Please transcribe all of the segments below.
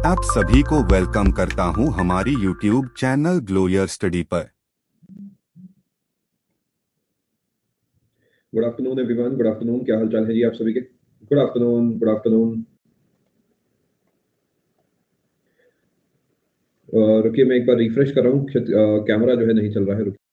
आप सभी को वेलकम करता हूं हमारी YouTube चैनल ग्लोयर स्टडी पर। Good afternoon everyone, good afternoon. क्या हाल चाल है जी आप सभी के? Good afternoon, good afternoon. रुकिए, मैं एक बार रिफ्रेश कर रहा हूँ। कैमरा जो है नहीं चल रहा है। रुकिए।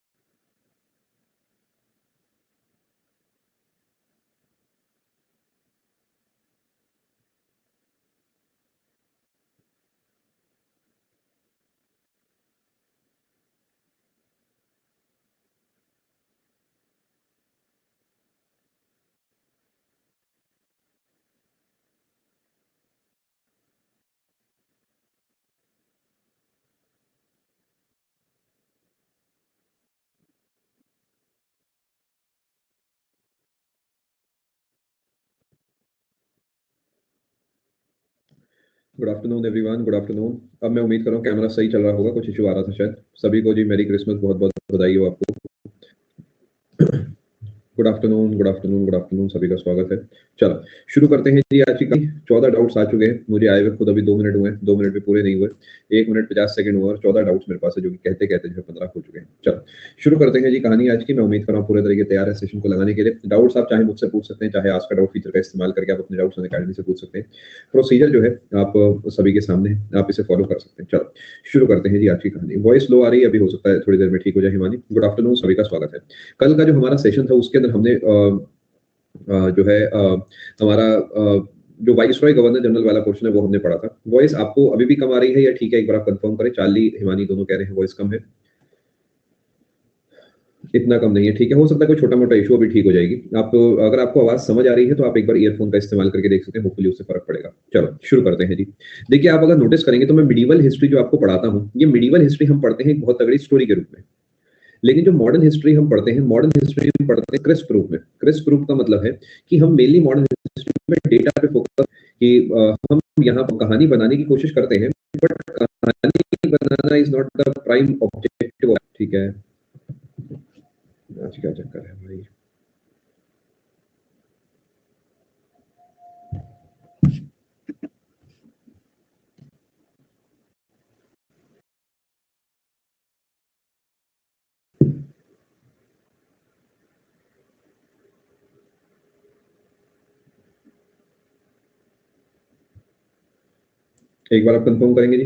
Good afternoon everyone, good afternoon. अब मैं उम्मीद कर रहा हूँ कैमरा सही चल रहा होगा। कुछ इशू आ रहा था शायद। सभी को जी मेरी क्रिसमस, बहुत बहुत बधाई हो आपको। Good afternoon, good afternoon, good afternoon. सभी का स्वागत है। चलो शुरू करते हैं जी। आज की 14 डाउट्स आ चुके हैं मुझे आए हुए खुद। अभी 2 मिनट हुए हैं, 2 मिनट भी पूरे नहीं हुए। 1 मिनट 50 सेकंड हुआ और 14 डाउट्स मेरे पास है, जो कि कहते कहते जो है 15 हो चुके हैं। चलो शुरू करते हैं जी कहानी आज की। मैं उम्मीद कर रहा हूँ पूरे तरीके तैयार है सेशन को लगाने के लिए। डाउट्स आप चाहे मुझसे पूछ सकते हैं, चाहे आज का डाउट फीचर का इस्तेमाल करके आप अपने डाउट्स अकेडमी से पूछ सकते हैं। प्रोसीजर जो है आप सभी के सामने है, आप इसे फॉलो कर सकते हैं। चलो शुरू करते हैं जी आज की कहानी। वॉइस लो आ रही है, अभी हो सकता है थोड़ी देर में ठीक हो जाए। हिमानी, गुड आफ्टरनून, सभी का स्वागत है। कल का जो हमारा सेशन था उसके अंदर हमने जो है हमारा जो वाइसरॉय गवर्नर जनरल वाला क्वेश्चन है वो हमने पढ़ा था। वॉइस आपको अभी भी कम आ रही है या ठीक है? एक बार आप कंफर्म करें। चार्ली, हिमानी दोनों कह रहे हैं वॉइस कम है। इतना कम नहीं है, ठीक है। हो सकता है कोई छोटा मोटा इशू, अभी ठीक हो जाएगी। आप अगर आपको आवाज समझ आ रही है तो आप एक बार ईयरफोन का इस्तेमाल करके देख सकते हैं, होपफुली उससे फर्क पड़ेगा। चलो शुरू करते हैं जी। देखिए, आप अगर नोटिस करेंगे तो मैं मिडीवल हिस्ट्री जो आपको पढ़ाता हूँ, ये मिडीवल हिस्ट्री हम पढ़ते हैं एक बहुत तगड़ी स्टोरी के रूप में। लेकिन जो मॉडर्न हिस्ट्री हम पढ़ते हैं, मॉडर्न हिस्ट्री हम पढ़ते हैं क्रिस्प रूप में। क्रिस्प रूप का मतलब है कि हम मेनली मॉडर्न हिस्ट्री में डेटा पे फोकस कि हम यहाँ पर कहानी बनाने की कोशिश करते हैं, बट कहानी बनाना is not the prime objective. ठीक है, आज क्या चक्कर है भाई? एक बार आप कंफर्म करेंगे जी?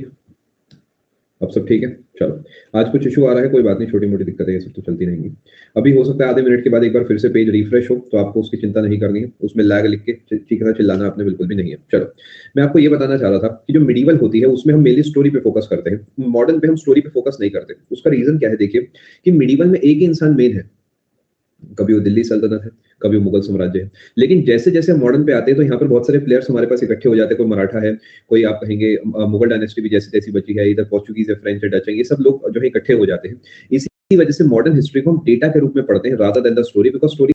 अब सब ठीक है? चलो, आज कुछ इशू आ रहा है, कोई बात नहीं, छोटी मोटी दिक्कतें ये सब तो चलती रहेंगी। अभी हो सकता है आधे मिनट के बाद एक बार फिर से पेज रिफ्रेश हो, तो आपको उसकी चिंता नहीं करनी है। उसमें लैग लिख के चीखना चिल्लाना आपने बिल्कुल भी नहीं है। चलो, मैं आपको ये बताना चाह रहा था कि जो मिडीवल होती है उसमें हम मेनली स्टोरी पे फोकस करते हैं। मॉडर्न पे हम स्टोरी पे फोकस नहीं करते। उसका रीजन क्या है? देखिए कि मिडीवल में एक ही इंसान मेन है। कभी वो दिल्ली सल्तनत है, कभी वो मुगल साम्राज्य है। लेकिन जैसे जैसे मॉडर्न पे आते हैं तो यहाँ पर बहुत सारे प्लेयर्स हमारे पास इकट्ठे हो जाते हैं। कोई मराठा है, कोई आप कहेंगे मुगल डायनेस्टी भी जैसी तैसी बची है, इधर पोर्चुगीज है, फ्रेंच है, डच है, ये सब लोग जो है इकट्ठे हो जाते हैं। इसी वजह से मॉडर्न हिस्ट्री को हम डेटा के रूप में पढ़ते हैं rather than the story, because story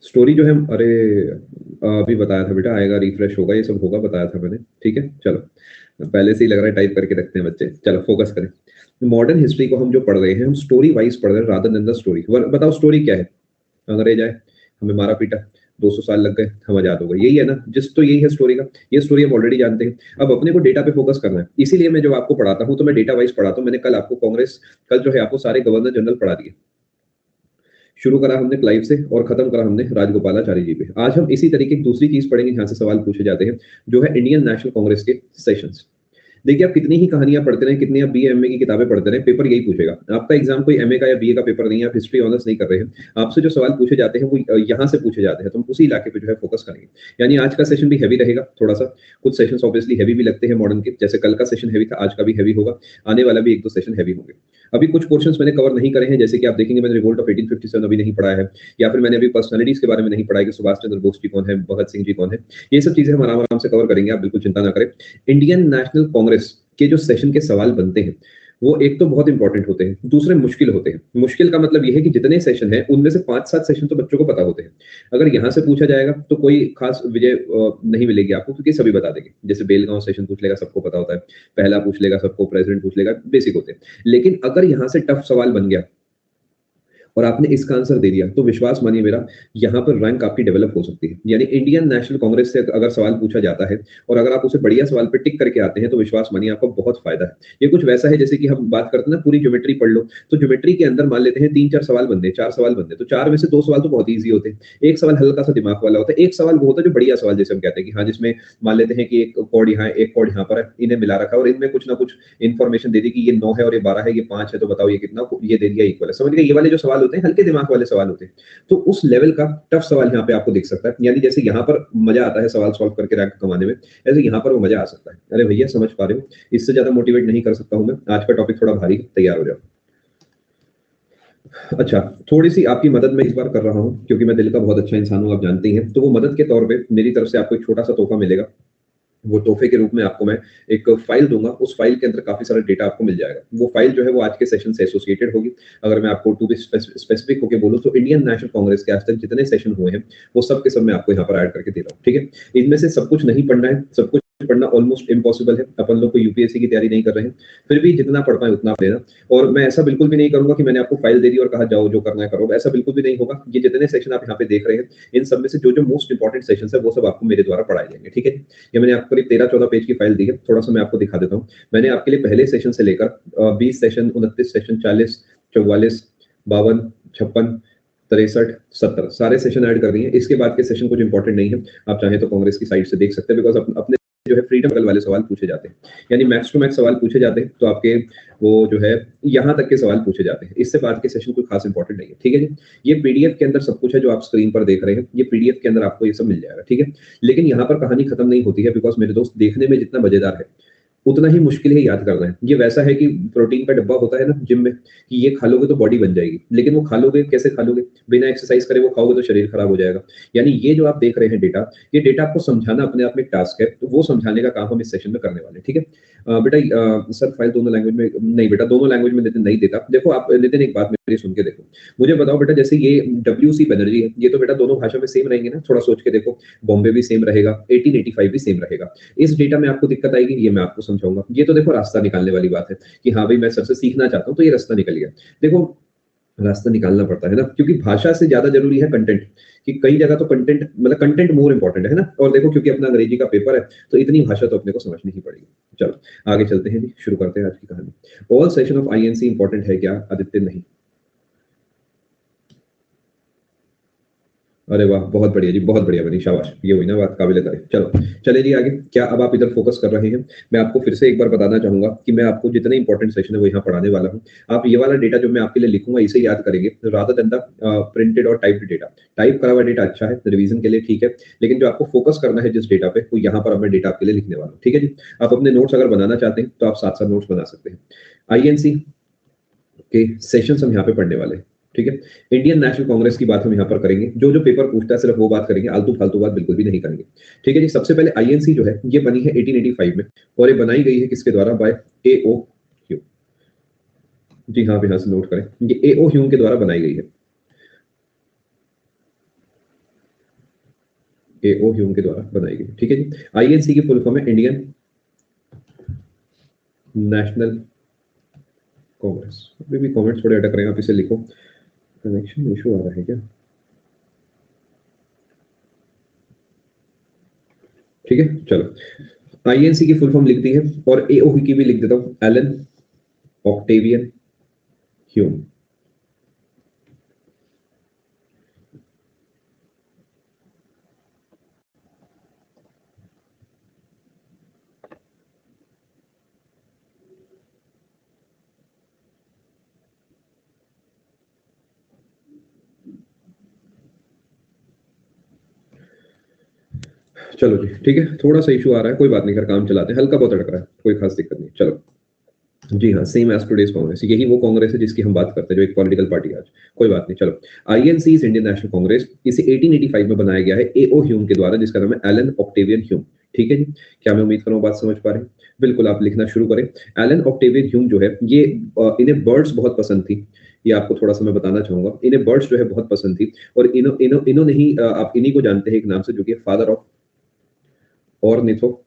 story जो है अरे अभी बताया था बेटा, आएगा, रिफ्रेश होगा, ये सब होगा, बताया था मैंने। ठीक है, चलो पहले से ही लग रहा है टाइप करके रखते हैं बच्चे। चलो फोकस करें। मॉडर्न हिस्ट्री को हम जो पढ़ रहे हैं, हम स्टोरी वाइज पढ़ रहे हैं रादर देन द स्टोरी। बताओ स्टोरी क्या है? अंग्रेज आए, हमें मारा पीटा, 200 साल लग गए, हम आजाद हो गए, यही है ना? जिस तो यही है स्टोरी का। ये स्टोरी हम ऑलरेडी जानते हैं। अब अपने को डेटा पे फोकस करना है। इसीलिए मैं जब आपको पढ़ाता हूँ तो मैं डेटा वाइज पढ़ाता हूँ। मैंने कल आपको कांग्रेस, कल जो है आपको सारे गवर्नर जनरल पढ़ा दिए। शुरू करा हमने क्लाइव से और खत्म करा हमने राजगोपालाचारी जी पे। आज हम इसी तरीके की दूसरी चीज पढ़ेंगे, यहाँ से सवाल पूछे जाते हैं, जो है इंडियन नेशनल कांग्रेस के सेशंस। देखिए, आप कितनी ही कहानियां पढ़ते रहे, कितनी आप बी एमए की किताबें पढ़ते रहे, पेपर यही पूछेगा। आपका एग्जाम कोई एमए का या बीए का पेपर नहीं है, आप हिस्ट्री ऑनर्स नहीं कर रहे हैं। आपसे जो सवाल पूछे जाते हैं वो यहाँ से पूछे जाते हैं, तो हम उसी इलाके पे जो है फोकस करेंगे। यानी आज का सेशन भी हैवी रहेगा थोड़ा सा। कुछ सेशंस ऑब्वियसली हैवी भी लगते हैं मॉडर्न के, जैसे कल का सेशन हैवी था, आज का भी हैवी होगा। आने वाला भी 1-2 सेशन हैवी होंगे। अभी कुछ पोर्शंस मैंने कवर नहीं करे हैं, जैसे कि आप देखेंगे मैंने रिवोल्ट ऑफ 1857 अभी नहीं पढ़ा है, या फिर मैंने अभी पर्सनालिटीज के बारे में नहीं पढ़ा है कि सुभाष चंद्र बोस जी कौन है, भगत सिंह जी कौन है। ये सब चीजें हम आराम आराम से कवर करेंगे, आप बिल्कुल चिंता ना करें। इंडियन नेशनल कांग्रेस के जो सेशन के सवाल बनते हैं वो एक तो बहुत इंपॉर्टेंट होते हैं, दूसरे मुश्किल होते हैं। मुश्किल का मतलब ये है कि जितने सेशन है उनमें से 5-7 सेशन तो बच्चों को पता होते हैं। अगर यहाँ से पूछा जाएगा तो कोई खास विजय नहीं मिलेगी आपको, क्योंकि सभी बता देंगे। जैसे बेलगांव सेशन पूछ लेगा, सबको पता होता है। पहला पूछ लेगा, सबको। प्रेसिडेंट पूछ लेगा, बेसिक होते हैं। लेकिन अगर यहाँ से टफ सवाल बन गया और आपने इसका आंसर दे दिया, तो विश्वास मानिए मेरा, यहाँ पर रैंक आपकी डेवलप हो सकती है। यानी इंडियन नेशनल कांग्रेस से अगर सवाल पूछा जाता है और अगर आप उसे बढ़िया सवाल पे टिक करके आते हैं, तो विश्वास मानिए आपको बहुत फायदा है। ये कुछ वैसा है जैसे कि हम बात करते हैं ना, पूरी ज्योमेट्री पढ़ लो, तो ज्योमेट्री के अंदर मान लेते हैं 3-4 सवाल बनते हैं, 4 सवाल बनते हैं, तो 4 में से 2 सवाल तो बहुत ईज़ी होते हैं। 1 सवाल हल्का-सा दिमाग वाला होता है, 1 सवाल वो होता है जो बढ़िया सवाल जिसे हम कहते हैं कि हाँ, जिसमें मान लेते हैं कि 1 कॉर्ड यहाँ है, 1 कॉर्ड यहाँ पर है, इन्हें मिला रखा है और इनमें कुछ ना कुछ इन्फॉर्मेशन दे दी कि ये 9 है और ये 12 है, ये 5 है, तो बताओ ये कितना, ये दे दिया इक्वल है। समझ गए? ये वाले जो सवाल होते हैं, हल्के दिमाग वाले सवाल होते हैं। तो उस लेवल का टफ सवाल यहाँ पे आपको दिख सकता है। यानी जैसे यहाँ पर मजा आता है सवाल सॉल्व करके रैंक कमाने में, ऐसे यहाँ पर वो मजा आ सकता है। अरे भैया समझ पा रहे हो? इससे ज्यादा मोटिवेट नहीं कर सकता हूँ मैं। आज का टॉपिक थोड़ा भारी है, तैयार हो जाओ। अच्छा, थोड़ी-सी आपकी मदद मैं इस बार कर रहा हूँ, क्योंकि मैं दिल का बहुत अच्छा इंसान हूँ, आप जानते ही हैं। तो वो मदद के तौर पे मेरी तरफ से आपको एक छोटा-सा तोहफ़ा मिलेगा। वो तोहफ़े के रूप में आपको मैं एक फ़ाइल दूँगा, उस फ़ाइल के अंदर काफ़ी सारा डेटा आपको मिल जाएगा। वो फ़ाइल जो है वो आज के सेशन से एसोसिएटेड होगी। अगर मैं आपको टू बी स्पेसिफिक होके बोलूँ, तो इंडियन नेशनल कांग्रेस के आज तक जितने सेशन हुए हैं, वो सब के सब मैं आपको यहाँ पर ऐड करके दे रहा हूँ, ठीक है? इनमें से सब कुछ नहीं पढ़ना है, सब कुछ पढ़ना ऑलमोस्ट इम्पॉसिबल है। अपन लोग कोई यूपीएससी की तैयारी नहीं कर रहे हैं, फिर भी जितना पढ़ पाएँ उतना लेना। और मैं ऐसा बिल्कुल भी नहीं करूँगा कि मैंने आपको फ़ाइल दे दी और कहा जाओ जो करना है करो, ऐसा बिल्कुल भी नहीं होगा। ये जितने सेशन आप यहाँ पे देख रहे हैं, इन सब में से जो-जो मोस्ट इम्पोर्टेंट सेशंस है, वो सब आपको मेरे द्वारा पढ़ाए जाएँगे, ठीक है? ये मैंने आपको करीब 13-14 पेज की फाइल दी है, थोड़ा-सा मैं आपको दिखा देता हूँ। मैंने आपके लिए पहले सेशन से लेकर 20 सेशन, 29 सेशन, 40, 44, 52, 56, 63, 70 सारे सेशन ऐड कर दिए हैं। इसके बाद के सेशन कुछ इंपॉर्टेंट नहीं है। आप चाहें तो कांग्रेस की साइट से देख सकते हैं, बिकॉज़ अपने जो है फ्रीडम बगल वाले सवाल पूछे जाते हैं। यानी मैक्स टू मैक्स सवाल पूछे जाते हैं, तो आपके वो जो है यहाँ तक के सवाल पूछे जाते हैं। इससे बाद के सेशन कोई खास इंपॉर्टेंट नहीं है, ठीक है जी? ये पीडीएफ के अंदर सब कुछ है जो आप स्क्रीन पर देख रहे हैं, ये पीडीएफ के अंदर आपको ये सब मिल जाएगा, ठीक है? लेकिन यहाँ पर कहानी खत्म नहीं होती है, बिकॉज़ मेरे दोस्त देखने में जितना मज़ेदार है, उतना ही मुश्किल है याद करना है। ये वैसा है कि प्रोटीन का डब्बा होता है ना जिम में, कि ये खा लोगे तो बॉडी बन जाएगी। लेकिन वो खा लोगे, कैसे खा लोगे? बिना एक्सरसाइज करे वो खाओगे तो शरीर खराब हो जाएगा। यानी ये जो आप देख रहे हैं डेटा, ये डेटा आपको समझाना अपने आप में एक टास्क है, तो वो समझाने का काम हम इस सेशन में करने वाले हैं, ठीक है? बेटा सर फाइल दोनों लैंग्वेज में नहीं बेटा, दोनों लैंग्वेज में नितिन नहीं देता। देखो आप नितिन, एक बात मेरी सुन के देखो। मुझे बताओ बेटा, जैसे ये डब्ल्यूसी बनर्जी है, ये तो बेटा दोनों भाषा में सेम रहेंगे ना? थोड़ा सोच के देखो। बॉम्बे भी सेम रहेगा, 1885 भी सेम रहेगा। इस डेटा में आपको दिक्कत आएगी, ये मैं आपको समझाऊंगा। ये तो देखो रास्ता निकालने वाली बात है कि हाँ भाई मैं सबसे सीखना चाहता हूँ, तो ये रास्ता निकल गया। देखो, रास्ता निकालना पड़ता है ना, क्योंकि भाषा से ज्यादा जरूरी है कंटेंट। कि कई जगह तो कंटेंट, मतलब कंटेंट मोर इंपॉर्टेंट है ना। और देखो, क्योंकि अपना अंग्रेजी का पेपर है, तो इतनी भाषा तो अपने को समझनी ही पड़ेगी। चलो आगे चलते हैं जी, शुरू करते हैं आज की कहानी। All session of INC important है क्या आदित्य? नहीं। अरे वाह, बहुत बढ़िया जी, बहुत बढ़िया बनी, शाबाश। ये हुई ना बात, काबिले तारीफ। चलो चले जी आगे। क्या अब आप इधर फोकस कर रहे हैं? मैं आपको फिर से एक बार बताना चाहूंगा कि मैं आपको जितने इंपॉर्टेंट सेशन है वो यहाँ पढ़ाने वाला हूँ। आप ये वाला डेटा जो मैं आपके लिए लिखूंगा, इसे याद करेंगे, रादर देन द प्रिंटेड और टाइप्ड डेटा। टाइप करा हुआ डेटा अच्छा है, रिवीजन के लिए ठीक है, लेकिन जो आपको फोकस करना है जिस डेटा पे, वो यहाँ पर अब मैं डेटा आपके लिए लिखने वाला हूँ, ठीक है जी? आप अपने नोट्स अगर बनाना चाहते हैं, तो आप साथ साथ नोट्स बना सकते हैं। आईएनसी के सेशंस हम यहाँ पे पढ़ने वाले हैं, ठीक है? इंडियन नेशनल कांग्रेस की बात हम यहाँ पर करेंगे। जो जो पेपर पूछता है सिर्फ वो बात करेंगे, आलतू फालतू बात बिल्कुल भी नहीं करेंगे, ठीक है जी? सबसे पहले आईएनसी जो है ये बनी है 1885 में, और ये बनाई गई है किसके द्वारा? By AO Hume. जी हाँ, आप यहाँ से नोट करें, ये एओ ह्यूम के द्वारा बनाई गई है। एओ ह्यूम के द्वारा बनाई गई, ठीक है जी? आईएनसी की फुल फॉर्म है इंडियन नेशनल कांग्रेस। अभी भी कमेंट्स थोड़े अटक रहे हैं, आप इसे लिखो। कनेक्शन इशू आ रहा है क्या? ठीक है, चलो। आईएनसी की फुल फॉर्म लिख दी है, और एओ की भी लिख देता हूं, एलन ऑक्टेवियन ह्यूम। चलो जी, ठीक है, थोड़ा सा इशू आ रहा है, कोई बात नहीं, कर काम चलाते हैं। हल्का बहुत अटक रहा है, कोई खास दिक्कत नहीं। चलो जी हाँ, सेम एज टुडेज कांग्रेस, यही वो कांग्रेस है जिसकी हम बात करते हैं, जो एक पॉलिटिकल पार्टी है आज। कोई बात नहीं, चलो। INC is Indian National Congress, इसे 1885 में बनाया गया है एओ ह्यूम के द्वारा, जिसका नाम है एलन ऑक्टेवियन ह्यूम, ठीक है जी? क्या मैं उम्मीद करूँ बात समझ पा रहे हैं? बिल्कुल, आप लिखना शुरू करें। एलन ऑक्टेवियन ह्यूम जो है, ये इन्हें बर्ड्स बहुत पसंद थी। ये आपको थोड़ा सा मैं बताना चाहूंगा, इन्हें बर्ड्स जो है बहुत पसंद थी, और इन्होंने ही आप इन्हीं को जानते हैं एक नाम से, जो कि फादर ऑफ ऑर्निथोलॉजी।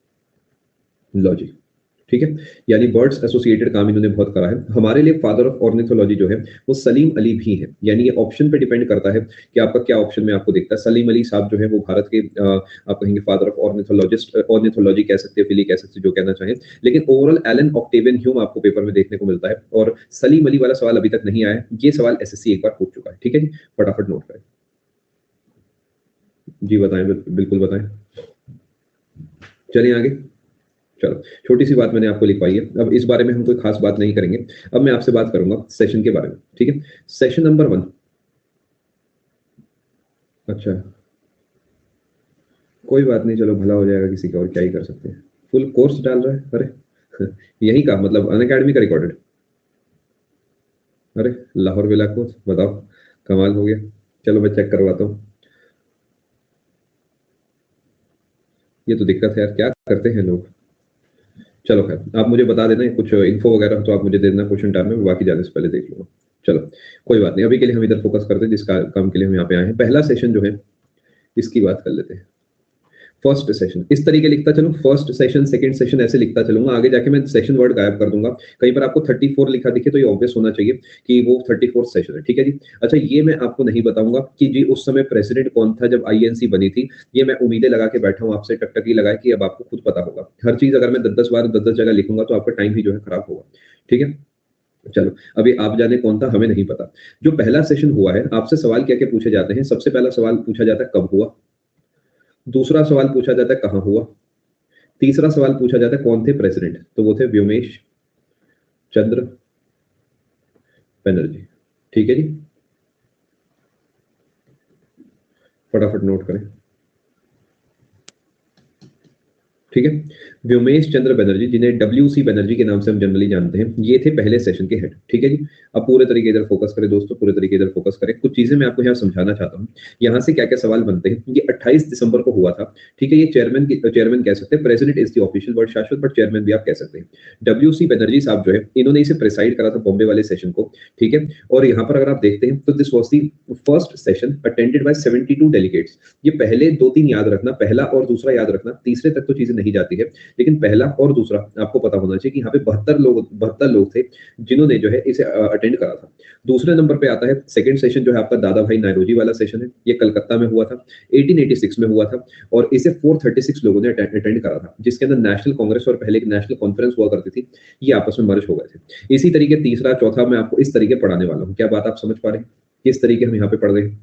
ठीक है, यानी बर्ड्स एसोसिएटेड काम इन्होंने बहुत करा है। हमारे लिए फादर ऑफ ऑर्निथोलॉजी जो है वो सलीम अली भी है, यानी ये ऑप्शन पे डिपेंड करता है कि आपका क्या ऑप्शन में आपको दिखता है। सलीम अली साहब जो है वो भारत के आप कहेंगे फादर ऑफ ऑर्निथोलॉजिस्ट, ऑर्निथोलॉजी कह सकते हैं, फिली कह सकते हैं, जो कहना चाहें, लेकिन ओवरऑल एलन ऑक्टेवियन ह्यूम आपको पेपर में देखने को मिलता है। और सलीम अली वाला सवाल अभी तक नहीं आया, ये सवाल एसएससी एक बार पूछ चुका है। ठीक है जी, फटाफट नोट करें। जी बताएं, बिल्कुल बताएं। चलिए आगे। चलो, छोटी सी बात मैंने आपको लिखवाई है, अब इस बारे में हम कोई खास बात नहीं करेंगे। अब मैं आपसे बात करूंगा सेशन के बारे में। ठीक है, सेशन नंबर 1। अच्छा, कोई बात नहीं, चलो भला हो जाएगा किसी का, और क्या ही कर सकते हैं। फुल कोर्स डाल रहा है, अरे यही का मतलब अनअकैडमी का रिकॉर्डेड। अरे लाहौर विला कोर्स, बताओ, कमाल हो गया। चलो मैं चेक करवाता हूँ। ये तो दिक्कत है यार, क्या करते हैं लोग। चलो खैर, आप मुझे बता देना कुछ इन्फो वगैरह तो आप मुझे दे देना क्वेश्चन टाइम में, बाकी जाने से पहले देख लूंगा। चलो कोई बात नहीं, अभी के लिए हम इधर फोकस करते हैं जिस काम के लिए हम यहाँ पे आए हैं। पहला सेशन जो है इसकी बात कर लेते हैं। फर्स्ट सेशन इस तरीके लिखता चलूं, फर्स्ट सेशन, सेकंड सेशन, ऐसे लिखता चलूंगा। आगे जाके मैं सेशन वर्ड गायब कर दूंगा। कहीं पर आपको 34 लिखा दिखे तो ये ऑब्वियस होना चाहिए कि वो 34 सेशन है। ठीक है जी। अच्छा, ये मैं आपको नहीं बताऊंगा कि जी उस समय प्रेसिडेंट कौन था जब आईएनसी बनी थी। ये मैं उम्मीदें लगा के बैठा हूँ आपसे, टकटकी लगाए कि अब आपको खुद पता होगा। हर चीज अगर मैं 10-10 बार 10-10 जगह लिखूंगा तो आपका टाइम भी जो है खराब होगा। ठीक है, चलो अभी आप जाने कौन था, हमें नहीं पता। जो पहला सेशन हुआ है, आपसे सवाल क्या क्या पूछे जाते हैं। सबसे पहला सवाल पूछा जाता है कब हुआ। दूसरा सवाल पूछा जाता है कहाँ हुआ। तीसरा सवाल पूछा जाता है कौन थे प्रेसिडेंट, तो वो थे व्योमेश चंद्र बनर्जी। ठीक है जी, फटाफट नोट करें। ठीक है, व्योमेश चंद्र बनर्जी, जिन्हें डब्ल्यू सी बनर्जी के नाम से हम जनरली जानते हैं, ये थे पहले सेशन के हेड। ठीक है जी, अब पूरे तरीके इधर फोकस करें दोस्तों, पूरे तरीके इधर फोकस करें। कुछ चीजें मैं आपको यहाँ समझाना चाहता हूँ, यहाँ से क्या क्या सवाल बनते हैं। ये 28 दिसंबर को हुआ था। ठीक है, ये चेयरमैन कह सकते हैं, president is the official word शाश्वत, बट चेयरमैन भी आप कह सकते हैं। डब्ल्यू सी बनर्जी साहब जो है, इन्होंने इसे प्रिसाइड करा था बॉम्बे वाले सेशन को। ठीक है, और यहाँ पर अगर आप देखते हैं तो this was the first session attended by 72 delegates. ये पहले 2-3 याद रखना, पहला और दूसरा याद रखना, तीसरे तक तो चीजें नहीं जाती है, लेकिन पहला और दूसरा आपको पता होना चाहिए कि यहाँ पे 72 लोग थे जिन्होंने जो है इसे अटेंड करा था। दूसरे नंबर पे आता है सेकंड सेशन, जो है आपका दादा भाई नायरोजी वाला सेशन है। ये कलकत्ता में हुआ था, 1886 में हुआ था, और इसे 436 लोगों ने अटेंड करा था, जिसके अंदर नेशनल कांग्रेस और पहले एक नेशनल कॉन्फ्रेंस हुआ करती थी, ये आपस में मर्ज हो गए थे। इसी तरीके तीसरा चौथा मैं आपको इस तरीके पढ़ाने वाला हूँ। क्या बात आप समझ पा रहे हैं किस तरीके हम यहाँ पे पढ़ रहे हैं,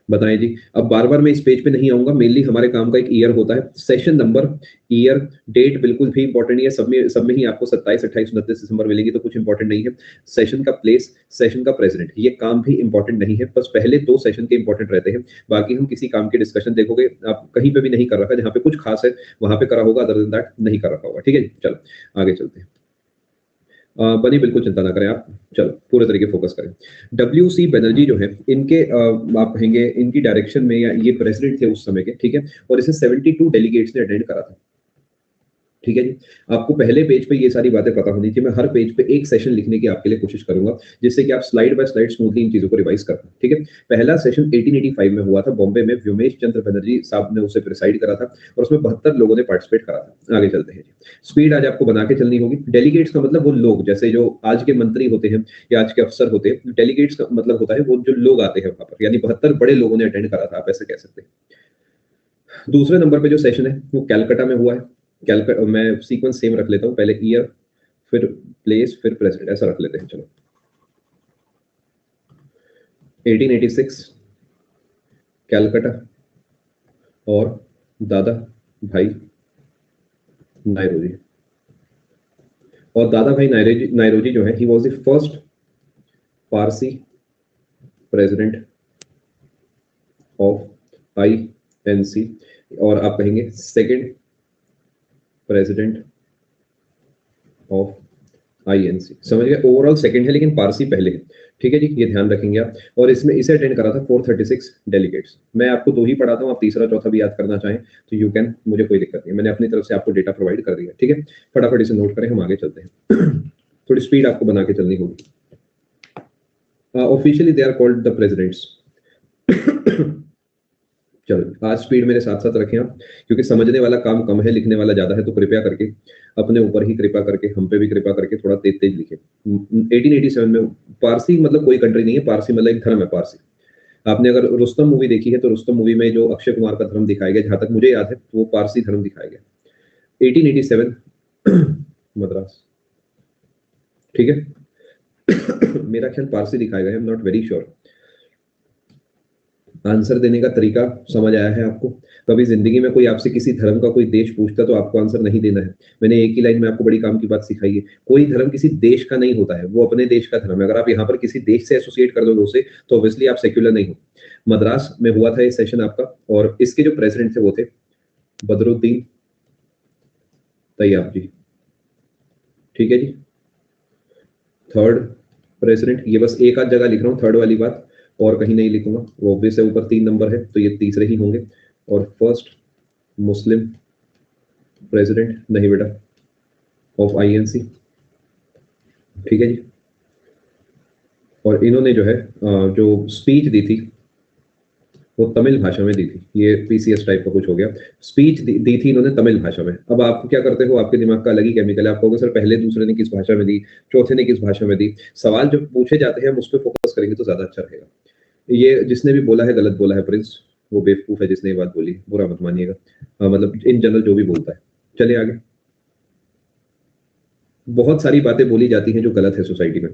बताएं जी। अब बार बार मैं इस पेज पे नहीं आऊंगा, मेनली हमारे काम का एक ईयर होता है, सेशन नंबर, ईयर, डेट बिल्कुल भी इंपॉर्टेंट नहीं है। सब में ही आपको 27, 28, 29 दिसंबर मिलेगी, तो कुछ इंपॉर्टेंट नहीं है। सेशन का प्लेस, सेशन का प्रेसिडेंट, ये काम भी इंपॉर्टेंट नहीं है। बस पहले 2 सेशन के इंपॉर्टेंट रहते हैं, बाकी हम किसी काम की डिस्कशन देखोगे आप कहीं पे भी नहीं कर रखा, जहाँ पे कुछ खास है वहां पे करा होगा, अदर देन दैट नहीं कर रखा होगा। ठीक है जी, चलो आगे चलते हैं। बनी बिल्कुल चिंता ना करें आप, चलो पूरे तरीके फोकस करें। डब्ल्यू सी बनर्जी जो है, इनके आप कहेंगे इनकी डायरेक्शन में, या ये प्रेसिडेंट थे उस समय के। ठीक है, और इसे 72 डेलीगेट्स ने अटेंड करा था। ठीक है जी, आपको पहले पेज पे ये सारी बातें पता होनी चाहिए। मैं हर पेज पे एक सेशन लिखने की आपके लिए कोशिश करूंगा, जिससे कि आप स्लाइड बाय स्लाइड स्मूथली इन चीजों को रिवाइज कर पाएं। ठीक है, पहला सेशन 1885 में हुआ था बॉम्बे में, व्योमेश चंद्र बनर्जी साहब ने उसे प्रिसाइड करा था, और उसमें 72 लोगों ने पार्टिसिपेट करा था। आगे चलते हैं जी, स्पीड आज आपको बना के चलनी होगी। डेलीगेट्स का मतलब वो लोग, जैसे जो आज के मंत्री होते हैं या आज के अफसर होते हैं, डेलीगेट्स का मतलब होता है वो जो लोग आते हैं वहां पर, यानी 72 बड़े लोगों ने अटेंड करा था, आप ऐसे कह सकते हैं। दूसरे नंबर पे जो सेशन है वो कैलकाटा में हुआ है। मैं सीक्वेंस सेम रख लेता हूँ, पहले ईयर, फिर प्लेस, फिर प्रेसिडेंट, ऐसा रख लेते हैं। चलो 1886 कैलकाटा, और दादा भाई नायरोजी। और दादा भाई नायरोजी जो है, he was the first Parsi president of INC, और आप कहेंगे सेकंड प्रेसिडेंट ऑफ आईएनसी। समझ गए, ओवरऑल सेकंड है लेकिन पारसी पहले है। ठीक है जी, ये ध्यान रखेंगे आप। और इसमें इसे अटेंड करा था 436 डेलीगेट्स। मैं आपको 2 ही पढ़ाता हूँ, आप तीसरा चौथा भी याद करना चाहें तो यू कैन, मुझे कोई दिक्कत नहीं, मैंने अपनी तरफ से आपको डेटा प्रोवाइड कर दिया। ठीक है, फटाफट इसे नोट करें, हम आगे चलते हैं। थोड़ी स्पीड आपको बना के चलनी होगी। Officially they are called the presidents. चलो आज स्पीड मेरे साथ साथ रखें आप, क्योंकि समझने वाला काम कम है, लिखने वाला ज्यादा है, तो कृपया करके अपने ऊपर ही कृपा करके, हम पे भी कृपा करके थोड़ा तेज तेज लिखे। 1887 में पारसी मतलब कोई कंट्री नहीं है, पारसी मतलब एक धर्म है पारसी। आपने अगर रुस्तम मूवी देखी है तो रुस्तम मूवी में जो अक्षय कुमार का धर्म दिखाया गया, जहां तक मुझे याद है तो वो पारसी धर्म दिखाया गया। 1887 मद्रास, ठीक है। मेरा ख्याल पारसी दिखाया गया, I am not very sure. Answer देने का तरीका समझ आया है आपको? कभी जिंदगी में कोई आपसे किसी धर्म का कोई देश पूछता तो आपको आंसर नहीं देना है। मैंने एक ही लाइन में आपको बड़ी काम की बात सिखाई है। कोई धर्म किसी देश का नहीं होता है, वो अपने देश का धर्म है। अगर आप यहाँ पर किसी देश से एसोसिएट कर दोगे उसे, तो ऑब्वियसली आप सेक्युलर नहीं हो। मद्रास में हुआ था ये सेशन आपका, और इसके जो प्रेसिडेंट थे वो थे बदरुद्दीन तैयब जी, ठीक है जी। थर्ड प्रेसिडेंट, ये बस एक आध जगह लिख रहा हूँ थर्ड वाली बात, और कहीं नहीं लिखूंगा, वो ऑब्वियस है, ऊपर 3 नंबर है तो ये तीसरे ही होंगे। और फर्स्ट मुस्लिम प्रेसिडेंट, नहीं बेटा, ऑफ आईएनसी, ठीक है जी। और इन्होंने जो है जो स्पीच दी थी वो तमिल भाषा में दी थी। ये पीसीएस टाइप का कुछ हो गया। स्पीच दी थी इन्होंने तमिल भाषा में। अब आप क्या करते हो, आपके दिमाग का अलग ही केमिकल है। आप कहोगे सर पहले दूसरे ने किस भाषा में दी, चौथे ने किस भाषा में दी। सवाल जब पूछे जाते हैं हम उस पर फोकस करेंगे तो ज्यादा अच्छा रहेगा। ये जिसने भी बोला है गलत बोला है प्रिंस, वो बेवकूफ है जिसने ये बात बोली, बुरा मत मानिएगा। मतलब इन जनरल जो भी बोलता है। चलिए आगे। बहुत सारी बातें बोली जाती हैं जो गलत है सोसाइटी में।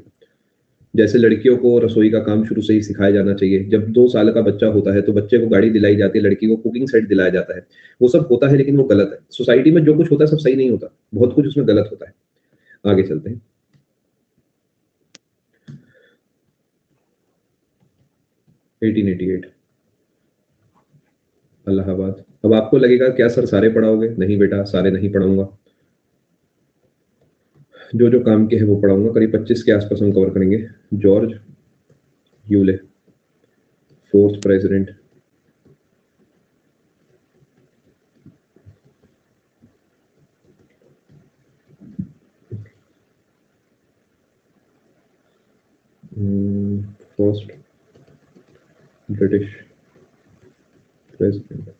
जैसे लड़कियों को रसोई का काम शुरू से ही सिखाया जाना चाहिए। जब 2 साल का बच्चा होता है तो बच्चे को गाड़ी दिलाई जाती है, लड़की को कुकिंग सेट दिलाया जाता है। वो सब होता है लेकिन वो गलत है। सोसाइटी में जो कुछ होता है सब सही नहीं होता, बहुत कुछ उसमें गलत होता है। आगे चलते हैं। 1888 अलाहाबाद। अब आपको लगेगा क्या सर सारे पढ़ाओगे? नहीं बेटा, सारे नहीं पढ़ाऊंगा। जो जो काम के है वो पढ़ाऊंगा। करीब 25 के आसपास हम कवर करेंगे। George Yule, fourth president. First British president.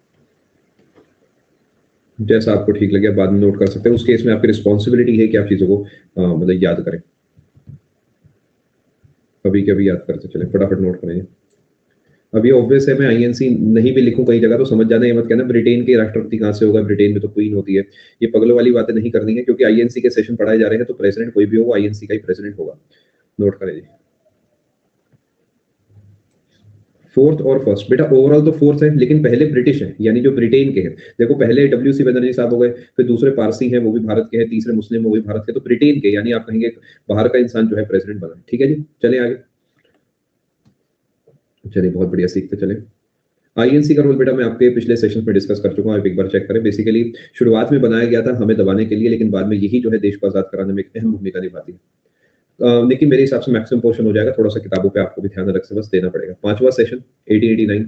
जैसा आपको ठीक लगे बाद में नोट कर सकते हैं। उस केस में आपकी रिस्पॉन्सिबिलिटी है कि आप चीजों को मतलब याद करें। कभी कभी याद करते चले, फटाफट नोट करेंगे। अब ये ऑब्वियस है, मैं आईएनसी नहीं भी लिखूं कई जगह तो समझ जाना, ये मत कहना ब्रिटेन के राष्ट्रपति कहां से होगा, ब्रिटेन में तो क्वीन होती है। ये पगलों वाली बातें नहीं करनी है, क्योंकि आईएनसी के सेशन पढ़ाए जा रहे हैं तो प्रेसिडेंट कोई भी हो, आईएनसी का ही प्रेसिडेंट होगा। नोट करें जी। फोर्थ और फर्स्ट, बेटा ओवरऑल तो फोर्थ है लेकिन पहले ब्रिटिश है, यानी जो ब्रिटेन के हैं। देखो पहले डब्ल्यू सी बनर्जी साहब हो गए, फिर दूसरे पारसी हैं वो भी भारत के हैं, तीसरे मुस्लिम वो भी भारत के, तो ब्रिटेन के, यानी आप कहेंगे बाहर का इंसान जो है प्रेसिडेंट बना। ठीक है जी, चले आगे। चलिए बहुत बढ़िया, सीखते चले। आईएनसी का रोल बेटा मैं आपके पिछले सेशन में डिस्कस कर चुका हूं, आप एक बार चेक करें। बेसिकली शुरुआत में बनाया गया था हमें दबाने के लिए, लेकिन बाद में यही जो है देश को आजाद कराने में एक अहम भूमिका निभाती है। लेकिन मेरे हिसाब से मैक्सिमम पोर्शन हो जाएगा, थोड़ा सा किताबों पे आपको भी ध्यान अलग से बस देना पड़ेगा। 5वां सेशन 1889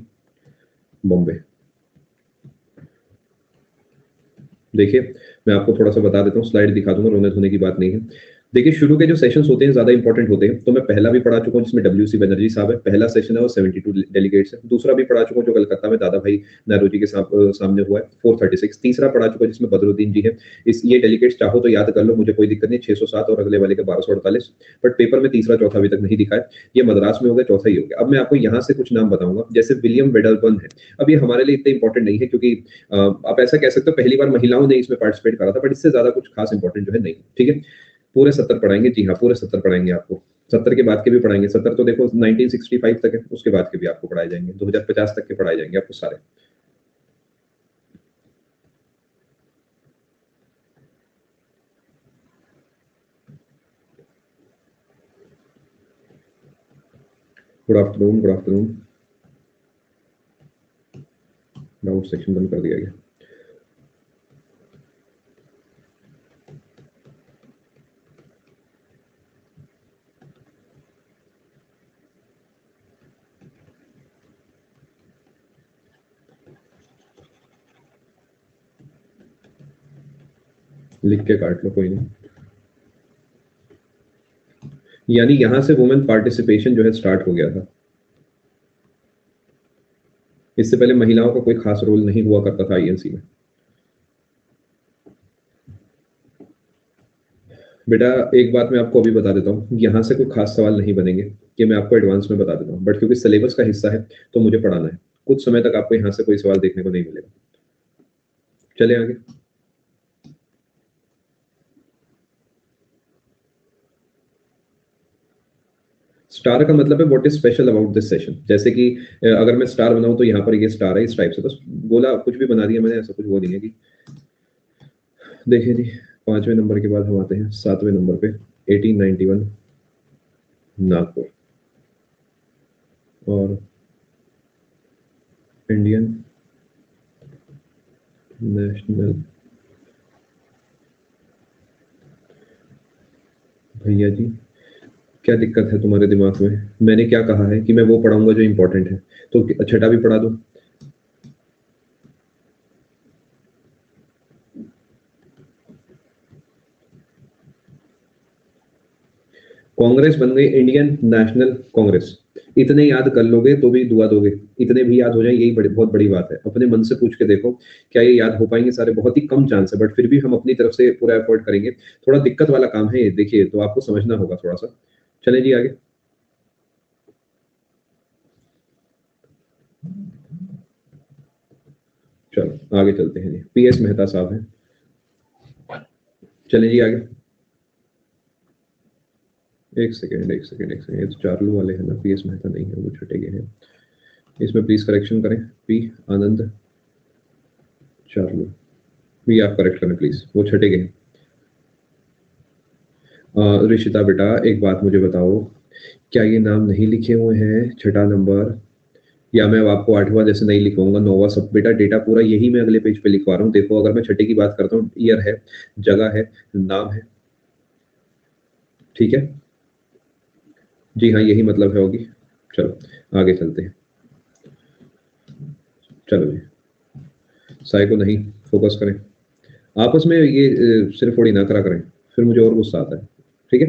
बॉम्बे। देखिए मैं आपको थोड़ा सा बता देता हूँ, स्लाइड दिखा दूंगा, रोने धोने की बात नहीं है। देखिए शुरू के जो सेशंस होते हैं ज्यादा इंपॉर्टेंट होते हैं, तो मैं पहला भी पढ़ा चुका हूँ जिसमें डब्ल्यू सी बनर्जी साहब है। पहला सेशन है वो 72 डेलीगेट्स है। दूसरा भी पढ़ा चुका हूँ जो कलकत्ता में दादा भाई नौरोजी के सामने हुआ है, 436। तीसरा पढ़ा चुका हूँ जिसमें बदरुद्दीन जी है। इस ये डेलीगेट्स चाहो तो याद कर लो, मुझे कोई दिक्कत नहीं, 607 और अगले वाले का 1248। बट पेपर में तीसरा चौथा अभी तक नहीं दिखा है। ये मद्रास में हो गया, चौथा ही हो गया। अब मैं आपको यहाँ से कुछ नाम बताऊंगा, जैसे विलियम वेडलबर्न है। अब ये हमारे लिए इतना इंपॉर्टेंट नहीं है, क्योंकि आप ऐसा कह सकते हो पहली बार महिलाओं ने इसमें पार्टिसिपेट करा था, बट इससे ज्यादा कुछ खास इंपॉर्टेंट जो है नहीं। ठीक है, पूरे 70 पढ़ाएंगे। जी हाँ, पूरे 70 पढ़ाएंगे आपको। 70 के बाद के भी पढ़ाएंगे। 70 तो देखो 1965 तक है, उसके बाद के भी आपको पढ़ाए जाएंगे, 2050 तक के पढ़ाए जाएंगे आपको सारे। Good afternoon, good afternoon. Doubt section बंद कर दिया गया। लिख के काट लो, कोई नहीं। यानी यहां से वुमेन पार्टिसिपेशन जो है स्टार्ट हो गया था। इससे पहले महिलाओं का कोई खास रोल नहीं हुआ करता था आईएनसी में। बेटा एक बात मैं आपको अभी बता देता हूँ, यहाँ से कोई खास सवाल नहीं बनेंगे, ये मैं आपको एडवांस में बता देता हूँ, बट क्योंकि सिलेबस का हिस्सा है तो मुझे पढ़ाना है। कुछ समय तक आपको यहाँ से कोई सवाल देखने को नहीं मिलेगा। चले आगे। स्टार का मतलब है what is special about this session. जैसे कि अगर मैं स्टार बनाऊं तो यहाँ पर ये स्टार है, इस टाइप से बस बोला, कुछ भी बना दिया मैंने, ऐसा कुछ वो नहीं है कि। देखिए जी, 5वें नंबर के बाद हम आते हैं 7वें नंबर पे, 1891 नागपुर, और इंडियन नेशनल, भैया जी क्या दिक्कत है तुम्हारे दिमाग में? मैंने क्या कहा है कि मैं वो पढ़ाऊंगा जो इंपॉर्टेंट है, तो छठा भी पढ़ा दो। कांग्रेस बन गई इंडियन नेशनल कांग्रेस। इतने याद कर लोगे तो भी दुआ दोगे, इतने भी याद हो जाए यही बहुत बड़ी बात है। अपने मन से पूछ के देखो क्या ये याद हो पाएंगे सारे, बहुत ही कम चांस है, बट फिर भी हम अपनी तरफ से पूरा एफर्ट करेंगे। थोड़ा दिक्कत वाला काम है ये, देखिए तो आपको समझना होगा थोड़ा सा। चले जी आगे। चलो आगे चलते हैं जी, पीएस मेहता साहब हैं। चले जी आगे। एक सेकेंड एक सेकेंड एक सेकेंड, ये तो चार्लू वाले हैं ना, पीएस मेहता नहीं है, वो छठे गए हैं। इसमें प्लीज करेक्शन करें, पी आनंद चार्लू, भी आप करेक्ट करें प्लीज, वो छठे गए। ऋषिता बेटा एक बात मुझे बताओ, क्या ये नाम नहीं लिखे हुए हैं छठा नंबर, या मैं अब आपको 8वां जैसे नहीं लिखवाऊंगा, 9वां सब बेटा डेटा पूरा यही मैं अगले पेज पे लिखवा रहा हूँ। देखो अगर मैं छठे की बात करता हूँ, ईयर है, जगह है, नाम है, ठीक है जी हाँ, यही मतलब है होगी। चलो आगे चलते हैं। चलो जी, साई को नहीं, फोकस करें आपस में, ये सिर्फ थोड़ी ना करा करें, फिर मुझे और गुस्सा आता है, ठीक है।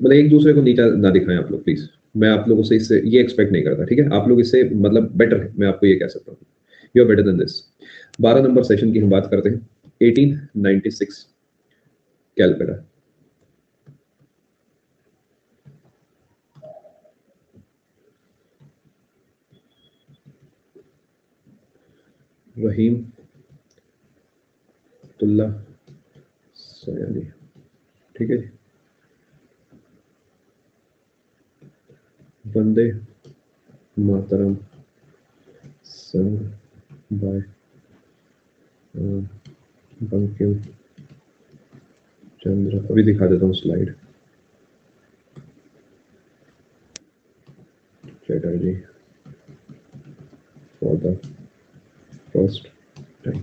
मतलब एक दूसरे को नीचा ना दिखाएं आप लोग प्लीज, मैं आप लोगों से इससे ये एक्सपेक्ट नहीं करता, ठीक है। आप लोग इससे मतलब बेटर है, मैं आपको ये कह सकता हूँ, you are better than this. 12 नंबर सेशन की हम बात करते हैं, 1896 कैलकाटा। रहीम तुल्ला सयानी, ठीक है जी। वंदे मातरम संग बाय बंकिम चंद्र, अभी दिखा देता हूँ slide. Chatterjee for the first time,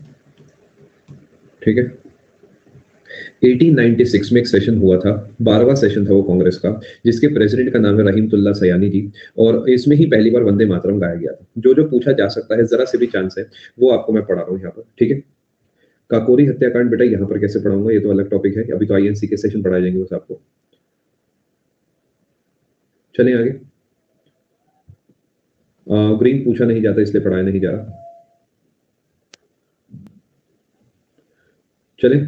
ठीक है। 1896 में एक सेशन हुआ था, 12वां सेशन था वो कांग्रेस का, जिसके प्रेसिडेंट का नाम है रहीमतुल्ला सयानी जी, और इसमें ही पहली बार वंदे मातरम गाया गया था। जो जो पूछा जा सकता है, जरा से भी चांस है, वो आपको मैं पढ़ा रहा हूँ यहाँ पर, ठीक है। काकोरी हत्याकांड बेटा यहाँ पर कैसे पढ़ाऊंगा, ये तो अलग टॉपिक है, अभी तो आईएनसी के सेशन पढ़ाए जाएंगे बस आपको। चलें आगे। ग्रीन पूछा नहीं जाता इसलिए पढ़ाया नहीं जा रहा। चलें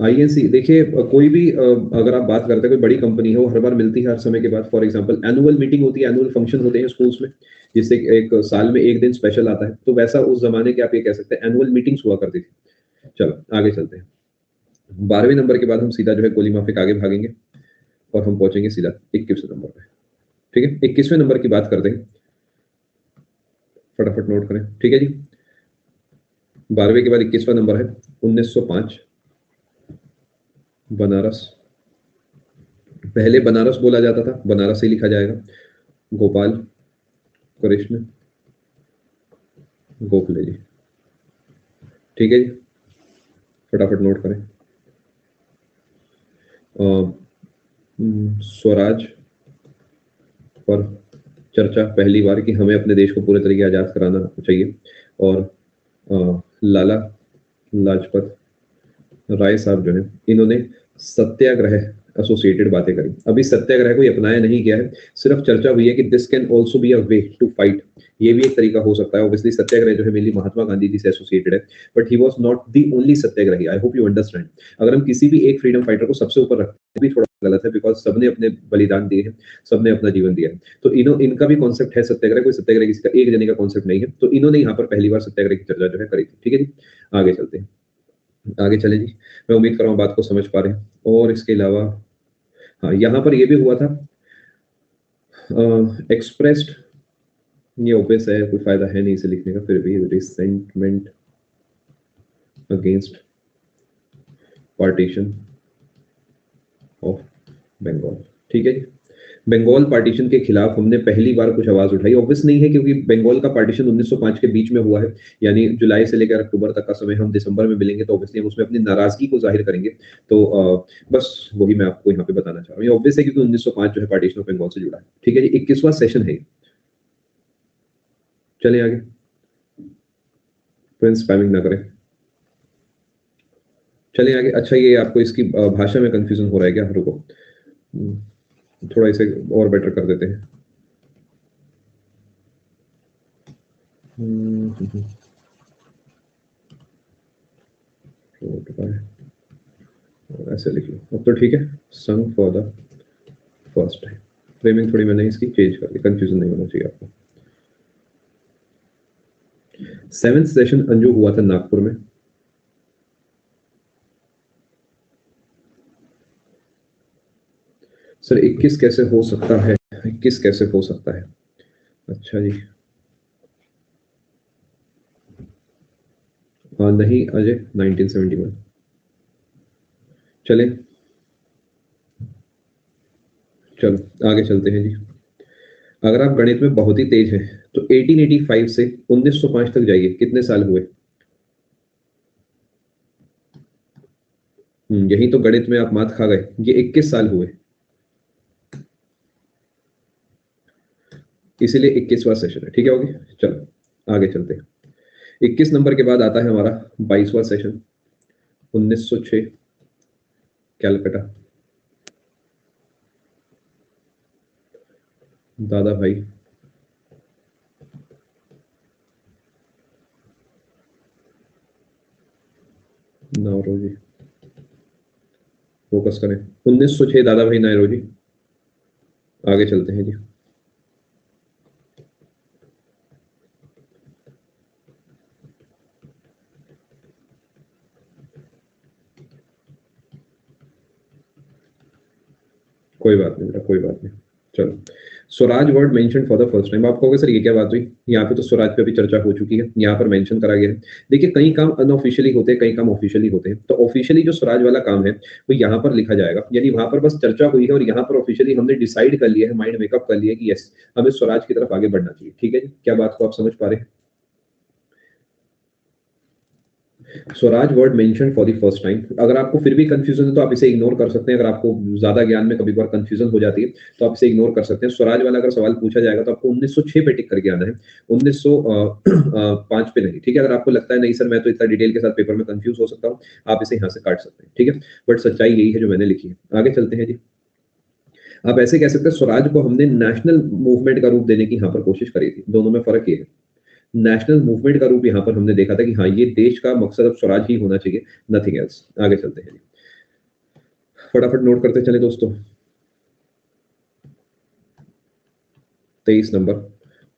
आईएनसी, देखिए कोई भी अगर आप बात करते हैं, कोई बड़ी कंपनी है, वो हर बार मिलती है हर समय के बाद। फॉर एग्जांपल एनुअल मीटिंग होती है, एनुअल फंक्शन होते हैं स्कूल्स में, जिससे एक साल में एक दिन स्पेशल आता है, तो वैसा उस जमाने के आप ये कह सकते हैं एनुअल मीटिंग्स हुआ करती थी। चलो आगे चलते हैं। 12वें नंबर के बाद हम सीधा जो है गोली माफिक आगे भागेंगे, और हम पहुंचेंगे सीधा 21वें नंबर पे, ठीक है। 21वें नंबर की बात करते हैं, फटाफट नोट करें, ठीक है जी। 12वें के बाद 21वां नंबर है 1905 बनारस। पहले बनारस बोला जाता था, बनारस से लिखा जाएगा। गोपाल कृष्ण गोखले जी, ठीक है जी, फटाफट नोट करें। स्वराज पर चर्चा पहली बार कि हमें अपने देश को पूरे तरीके आजाद कराना चाहिए, और लाला लाजपत राय साहब जो है, इन्होंने सत्याग्रह एसोसिएटेड बातें करी। अभी सत्याग्रह को अपनाया नहीं गया है, सिर्फ चर्चा हुई है कि this can also be a way to fight. ये भी एक तरीका हो सकता है। ऑब्वियसली सत्याग्रह जो है मेनली महात्मा गांधी जी से एसोसिएटेड है, but he was not the only सत्याग्रही। I hope you understand. अगर हम किसी भी एक फ्रीडम फाइटर को सबसे ऊपर रखते हैं भी थोड़ा गलत है, बिकॉज सबने अपने बलिदान दिए हैं, सबने अपना जीवन दिया है। तो इनका भी कॉन्सेप्ट है सत्याग्रह, कोई सत्याग्रह किसी का एक जने का कॉन्सेप्ट नहीं है। तो इन्होंने यहाँ पर पहली बार सत्याग्रह की चर्चा जो है करी थी। ठीक है जी, आगे चलते हैं, आगे चले जी। मैं उम्मीद कर रहा हूँ बात को समझ पा रहे हैं। और इसके अलावा हाँ, यहाँ पर ये भी हुआ था एक्सप्रेस्ड, ये ऑब्वियस है, कोई फायदा है नहीं इसे लिखने का, फिर भी resentment against partition of Bengal. ठीक है जी, बंगाल पार्टीशन के खिलाफ हमने पहली बार कुछ आवाज उठाई। ऑब्वियस नहीं है क्योंकि बंगाल का पार्टीशन 1905 के बीच में हुआ है, यानी जुलाई से लेकर अक्टूबर तक का समय। हम दिसंबर में मिलेंगे तो ऑब्वियसली हम उसमें अपनी नाराजगी को जाहिर करेंगे। तो बस वही मैं आपको यहाँ पे बताना चाह रहा हूँ। ये ऑब्वियस है क्योंकि 1905 जो है पार्टीशन ऑफ बंगाल से जुड़ा है। ठीक है जी, 21वां सेशन है। चलिए आगे, फ्रेंड्स स्पैमिंग ना करें। चलिए आगे। अच्छा, ये आपको इसकी भाषा में कंफ्यूजन हो रहा है क्या? रुको, थोड़ा इसे और बेटर कर देते हैं। ऐसे लिख लो अब तो ठीक है। संग for the first time. Framing थोड़ी मैंने इसकी चेंज कर दी, कंफ्यूजन नहीं होना चाहिए आपको। 7th सेशन अंजू हुआ था नागपुर में। सर 21 कैसे हो सकता है? 21 कैसे हो सकता है? अच्छा जी, हाँ नहीं अजय, 1971। चले, चलो आगे चलते हैं जी। अगर आप गणित में बहुत ही तेज हैं तो 1885 से 1905 तक जाइए, कितने साल हुए? यही तो गणित में आप मात खा गए, ये 21 साल हुए, इसीलिए 21वां सेशन है। ठीक है, होगी। चलो आगे चलते हैं। 21 नंबर के बाद आता है हमारा 22वां सेशन, 1906 कैलकाटा। दादा भाई नारोजी, फोकस करें। 1906 दादा भाई नारोजी। आगे चलते हैं जी। कोई बात नहीं बेटा, कोई बात नहीं। चलो, Swaraj word mention for the first time. आप कहोगे सर ये क्या बात हुई? यहाँ पे तो स्वराज पे भी चर्चा हो चुकी है, यहाँ पर मेंशन करा गया है। देखिए, कई काम अनऑफिशियली होते हैं, कई काम ऑफिशियली होते हैं। तो ऑफिशियली जो स्वराज वाला काम है वो यहाँ पर लिखा जाएगा, यानी वहां पर बस चर्चा हुई है और यहाँ पर ऑफिशियली हमने डिसाइड कर लिया है, माइंड मेकअप कर लिया है कि यस, हमें स्वराज की तरफ आगे बढ़ना चाहिए। ठीक है जी, क्या बात को आप समझ पा रहे हैं? Swaraj word mention for the first time. अगर आपको फिर भी कंफ्यूजन है तो आप इसे इग्नोर कर सकते हैं। अगर आपको ज्यादा ज्ञान में कभी बार कंफ्यूजन हो जाती है तो आप इसे इग्नोर कर सकते हैं। स्वराज वाला अगर सवाल पूछा जाएगा तो आपको 1906 पे टिक करके आना है, 1905 पे नहीं। ठीक है, अगर आपको लगता है नहीं सर मैं तो इतना डिटेल के साथ पेपर में कंफ्यूज हो सकता हूँ, आप इसे यहाँ से काट सकते हैं। ठीक है, बट सच्चाई यही है जो मैंने लिखी है। आगे चलते हैं जी। आप ऐसे कह सकते हैं स्वराज को हमने नेशनल मूवमेंट का रूप देने की यहाँ पर कोशिश करी थी। दोनों में फर्क ये है, नेशनल मूवमेंट का रूप यहाँ पर हमने देखा था कि हाँ, ये देश का मकसद अब स्वराज ही होना चाहिए, नथिंग एल्स। आगे चलते हैं, फटाफट नोट करते चले दोस्तों। 23 नंबर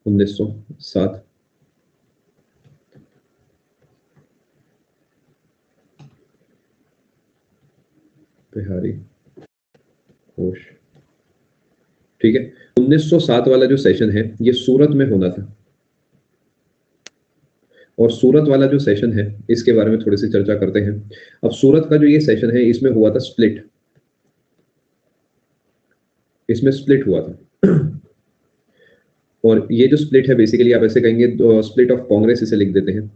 1907, बिहारी घोष। ठीक है, 1907 वाला जो सेशन है ये सूरत में होना था, और सूरत वाला जो सेशन है इसके बारे में थोड़ी सी चर्चा करते हैं। अब सूरत का जो ये सेशन है इसमें हुआ था स्प्लिट, इसमें स्प्लिट हुआ था। और ये जो स्प्लिट है बेसिकली आप ऐसे कहेंगे स्प्लिट ऑफ कांग्रेस, इसे लिख देते हैं।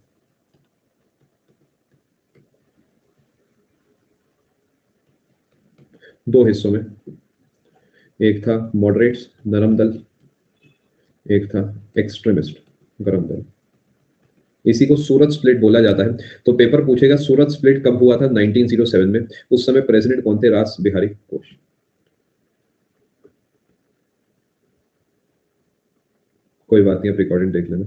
दो हिस्सों में, एक था मॉडरेट्स नरम दल, एक था एक्सट्रीमिस्ट गरम दल। इसी को सूरत स्प्लिट बोला जाता है। तो पेपर पूछेगा सूरत स्प्लिट कब हुआ था? 1907 में। उस समय प्रेसिडेंट कौन थे? रास बिहारी घोष। कोई बात नहीं, आप रिकॉर्डिंग देख लेना।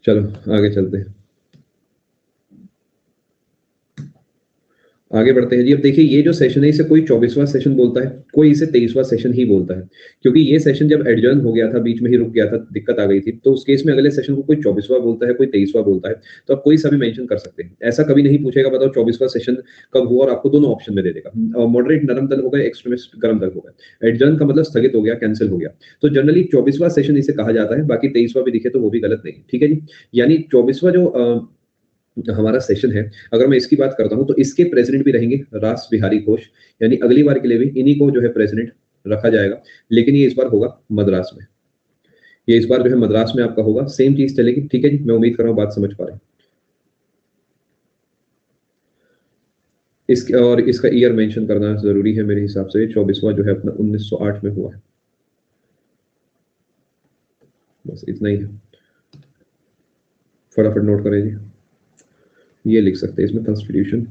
चलो आगे चलते हैं, आगे बढ़ते हैं जी। अब देखिए ये जो सेशन है इसे कोई 24वां सेशन बोलता है, कोई इसे 23वां सेशन ही बोलता है, क्योंकि ये सेशन जब एडजर्न हो गया था, बीच में ही रुक गया था, दिक्कत आ गई थी, तो उस केस में अगले सेशन को कोई 24वां बोलता है, कोई 23वां बोलता है। तो आप कोई सा भी मेंशन कर सकते हैं, ऐसा कभी नहीं पूछेगा बताओ 24वां सेशन कब हुआ, और आपको दोनों ऑप्शन में दे देगा। मॉडरेट नरम दल हो गए, एक्सट्रीमिस्ट गर्म दल हो गए। एडजर्न का मतलब स्थगित हो गया, कैंसिल हो गया। तो जनरली 24वां सेशन इसे कहा जाता है, बाकी 23वां भी दिखे तो वो भी गलत नहीं, ठीक है जी। यानी 24वां जो हमारा सेशन है, अगर मैं इसकी बात करता हूं तो इसके प्रेसिडेंट भी रहेंगे रास बिहारी घोष, यानी अगली बार के लिए भी इन्हीं को जो है प्रेसिडेंट रखा जाएगा, लेकिन ये इस बार होगा मद्रास में। ये इस बार जो है मद्रास में आपका होगा, सेम चीज चलेगी, ठीक है जी। मैं उम्मीद कर रहा हूं बात समझ पा रहे हैं। इस और इसका ईयर मेंशन करना जरूरी है मेरे हिसाब से। 24वां जो है अपना 1908 में हुआ है, बस इतना ही है, फटाफट नोट करें जी। ये लिख सकते हैं इसमें, कॉन्स्टिट्यूशन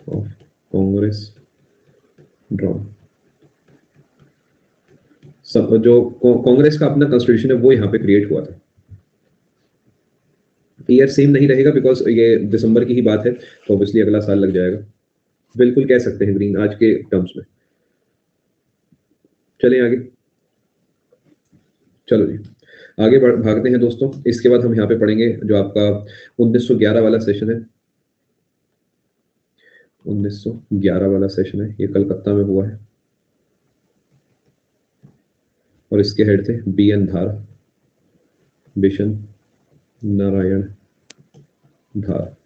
ऑफ कांग्रेस ड्रॉ। सब जो कांग्रेस का अपना कॉन्स्टिट्यूशन है वो यहाँ पे क्रिएट हुआ था। ईयर सेम नहीं रहेगा बिकॉज ये दिसंबर की ही बात है, तो ऑब्वियसली अगला साल लग जाएगा। बिल्कुल कह सकते हैं ग्रीन आज के टर्म्स में। चलें आगे, चलो जी आगे भागते हैं दोस्तों। इसके बाद हम यहाँ पे पढ़ेंगे जो आपका 1911 वाला सेशन है। 1911 वाला सेशन है, ये कलकत्ता में हुआ है, और इसके हेड थे BN धार, बिशन नारायण धार।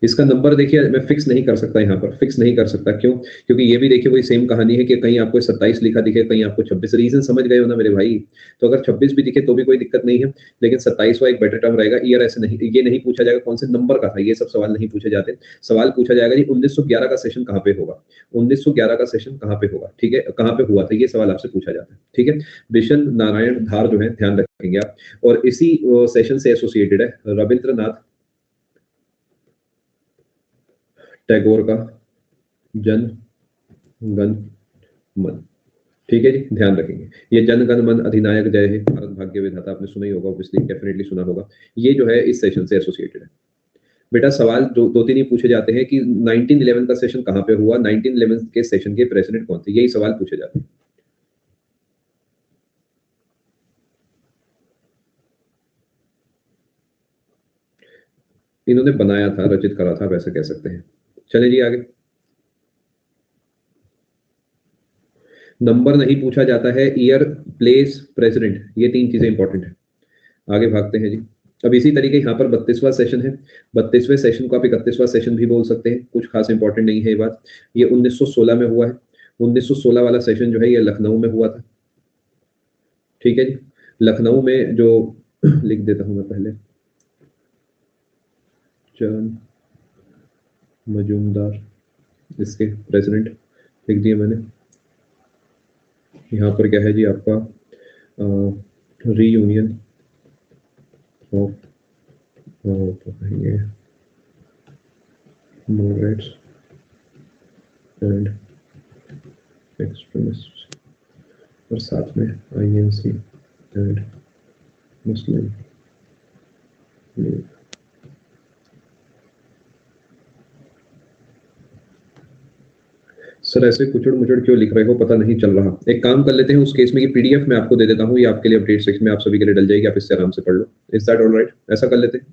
इसका नंबर देखिए मैं फिक्स नहीं कर सकता, यहाँ पर फिक्स नहीं कर सकता, क्यों? क्योंकि ये भी देखिए वही सेम कहानी है कि कहीं आपको 27 लिखा दिखे, कहीं आपको 26। रीजन समझ गए हो ना मेरे भाई? तो अगर 26 भी दिखे तो भी कोई दिक्कत नहीं है, लेकिन 27वां एक बेटर टर्म रहेगा। ईयर ऐसे नहीं, ये नहीं पूछा जाएगा कौन से नंबर का था, ये सब सवाल नहीं पूछे जाते। सवाल पूछा जाएगा जी 1911 का सेशन कहाँ पे होगा, 1911 का सेशन कहाँ पे होगा, ठीक है, कहाँ पे हुआ था, ये सवाल आपसे पूछा जाता है, ठीक है। बिशन नारायण धार जो है ध्यान रखेंगे आप। और इसी सेशन से एसोसिएटेड है रविंद्रनाथ टैगोर का जन गण मन, ठीक है जी, ध्यान रखेंगे। ये जन गण मन अधिनायक जय हे भारत भाग्य विधाता, आपने सुना ही होगा, ऑब्वियसली डेफिनेटली सुना होगा। ये जो है इस सेशन से एसोसिएटेड है। बेटा सवाल दो तीन ही पूछे जाते हैं कि 1911 का सेशन कहाँ पे हुआ, 1911 के सेशन के प्रेसिडेंट कौन थे, यही सवाल पूछे जाते हैं। इन्होंने बनाया था, रचित करा था, वैसे कह सकते हैं। चले जी आगे। नंबर नहीं पूछा जाता है, ईयर, प्लेस, प्रेसिडेंट, ये तीन चीजें इंपॉर्टेंट है। आगे भागते हैं जी। अब इसी तरीके यहाँ पर 32वां सेशन है। 32वें सेशन को आप 31वां सेशन भी बोल सकते हैं, कुछ खास इंपॉर्टेंट नहीं है ये बात। ये 1916 में हुआ है। 1916 वाला सेशन जो है ये लखनऊ में हुआ था, ठीक है जी। लखनऊ में जो लिख देता हूं मैं पहले, चरण मजूमदार इसके प्रेसिडेंट लिख दिए मैंने। यहाँ पर क्या है जी आपका रीयूनियन ऑफ कहेंगे मॉडरेट्स एंड एक्सट्रीमिस्ट, और साथ में INC and Muslim league. Sir ऐसे कुचड़ मुचड़ क्यों लिख रहे हो, पता नहीं चल रहा। एक काम कर लेते हैं उस केस में कि PDF मैं आपको दे देता हूँ, ये आपके लिए अपडेट सेक्शन में आप सभी के लिए डल जाएगी, आप इससे आराम से पढ़ लो। Is that alright? ऐसा कर लेते हैं।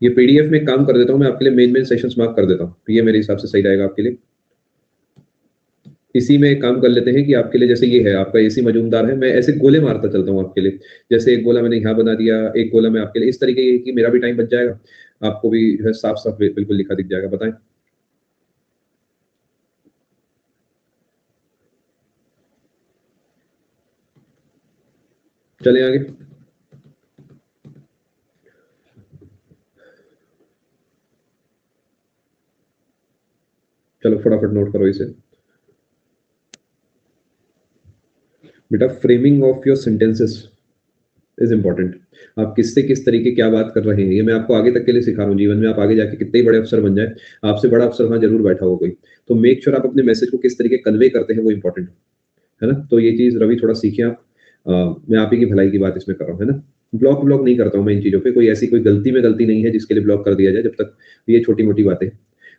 ये PDF में एक काम कर देता हूँ मैं आपके लिए, मेन सेशंस मार्क कर देता हूँ, तो ये मेरे हिसाब से सही रहेगा आपके लिए। इसी में एक काम कर लेते हैं कि आपके लिए, जैसे ये है आपका AC मजूमदार है, मैं ऐसे गोले मारता चलता हूँ आपके लिए। जैसे एक गोला मैंने यहाँ बना दिया, एक गोला मैं आपके लिए, इस तरीके की मेरा भी टाइम बच जाएगा, आपको भी जो है साफ साफ बिल्कुल लिखा दिख जाएगा। बताएं, चलें आगे। चलो फटाफट नोट करो इसे। बेटा framing of your sentences, is important. आप किससे किस तरीके क्या बात कर रहे हैं, ये मैं आपको आगे तक के लिए सिखा रहा हूँ। जीवन में आप आगे जाके कितने ही बड़े अफसर बन जाए, आपसे बड़ा अफसर वहाँ जरूर बैठा हो कोई। तो मेक श्योर आप अपने मैसेज को किस तरीके कन्वे करते हैं वो इंपॉर्टेंट है ना। तो ये चीज रवि थोड़ा सीखिए आप। मैं आप ही की भलाई की बात इसमें कर रहा हूँ, है ना। ब्लॉक ब्लॉक नहीं करता हूँ मैं इन चीजों पे, कोई ऐसी कोई गलती में गलती नहीं है जिसके लिए ब्लॉक कर दिया जाए, जब तक ये छोटी मोटी बातें।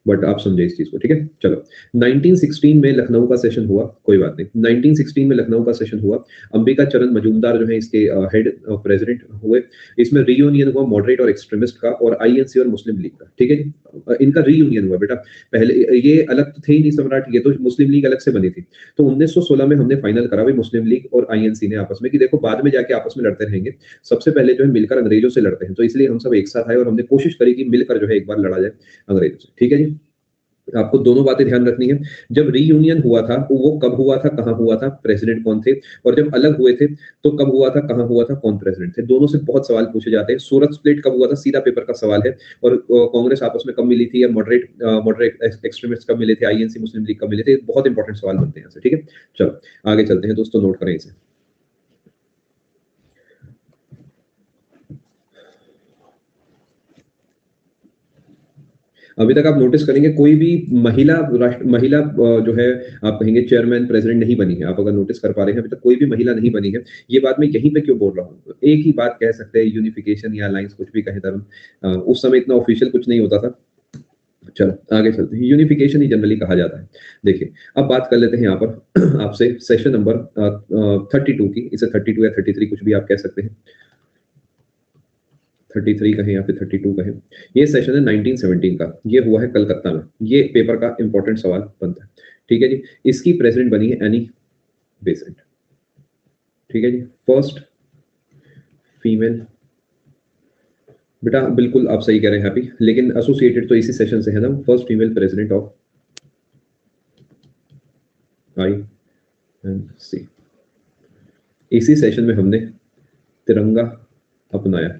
बट आप समझे इस चीज को, ठीक है। चलो, 1916 में लखनऊ का सेशन हुआ, कोई बात नहीं। 1916 में लखनऊ का सेशन हुआ। अंबिका चरण मजूमदार जो है इसके हेड प्रेसिडेंट हुए। इसमें रीयूनियन हुआ मॉडरेट और एक्सट्रीमिस्ट का, और आईएनसी और मुस्लिम लीग का, ठीक है जी। इनका रीयूनियन हुआ बेटा। पहले ये अलग तो थे ही नहीं सम्राट, ये तो मुस्लिम लीग अलग से बनी थी। तो 1916 में हमने फाइनल करा भाई, मुस्लिम लीग और आईएनसी ने आपस में, कि देखो बाद में जाके आपस में लड़ते रहेंगे, सबसे पहले जो है मिलकर अंग्रेजों से लड़ते हैं। तो इसलिए हम सब एक साथ आए और हमने कोशिश करी कि मिलकर जो है एक बार लड़ा जाए अंग्रेजों से, ठीक है जी। आपको दोनों बातें ध्यान रखनी है। जब रीयूनियन हुआ था वो कब हुआ था, कहाँ हुआ था, प्रेसिडेंट कौन थे, और जब अलग हुए थे तो कब हुआ था, कहाँ हुआ था, कौन प्रेसिडेंट थे। दोनों से बहुत सवाल पूछे जाते हैं। सूरत स्प्लिट कब हुआ था, सीधा पेपर का सवाल है। और कांग्रेस आपस में कब मिली थी, या मॉडरेट मॉडरेट एक्सट्रीमिस्ट कब मिले थे, आईएनसी मुस्लिम लीग कब मिले थे। बहुत इंपॉर्टेंट सवाल बनते हैं यहाँ से, ठीक है। चलो आगे चलते हैं दोस्तों, नोट करें इसे। अभी तक आप नोटिस करेंगे कोई भी महिला जो है, आप कहेंगे चेयरमैन प्रेसिडेंट नहीं बनी है। आप अगर नोटिस कर पा रहे हैं, अभी तक कोई भी महिला नहीं बनी है। ये बात मैं यहीं पे क्यों बोल रहा हूँ, एक ही बात कह सकते हैं, यूनिफिकेशन या अलायंस, कुछ भी कहें धर्म। उस समय इतना ऑफिशियल कुछ नहीं होता था। चलो आगे चलते हैं, यूनिफिकेशन ही जनरली कहा जाता है। देखिए अब बात कर लेते हैं यहाँ पर आपसे सेशन नंबर 32 की। इसे 32 या 33 कुछ भी आप कह सकते हैं, 33 कहें या फिर 32 कहें। ये सेशन है 1917 का, ये हुआ है कलकत्ता में। ये पेपर का इंपॉर्टेंट सवाल बनता है, ठीक है जी। इसकी प्रेसिडेंट बनी है एनी बेसेंट, ठीक है जी। फर्स्ट फीमेल, बेटा बिल्कुल आप सही कह रहे हैं हैप्पी, लेकिन एसोसिएटेड तो इसी सेशन से है ना। First female president of I and C. इसी सेशन में हमने तिरंगा अपनाया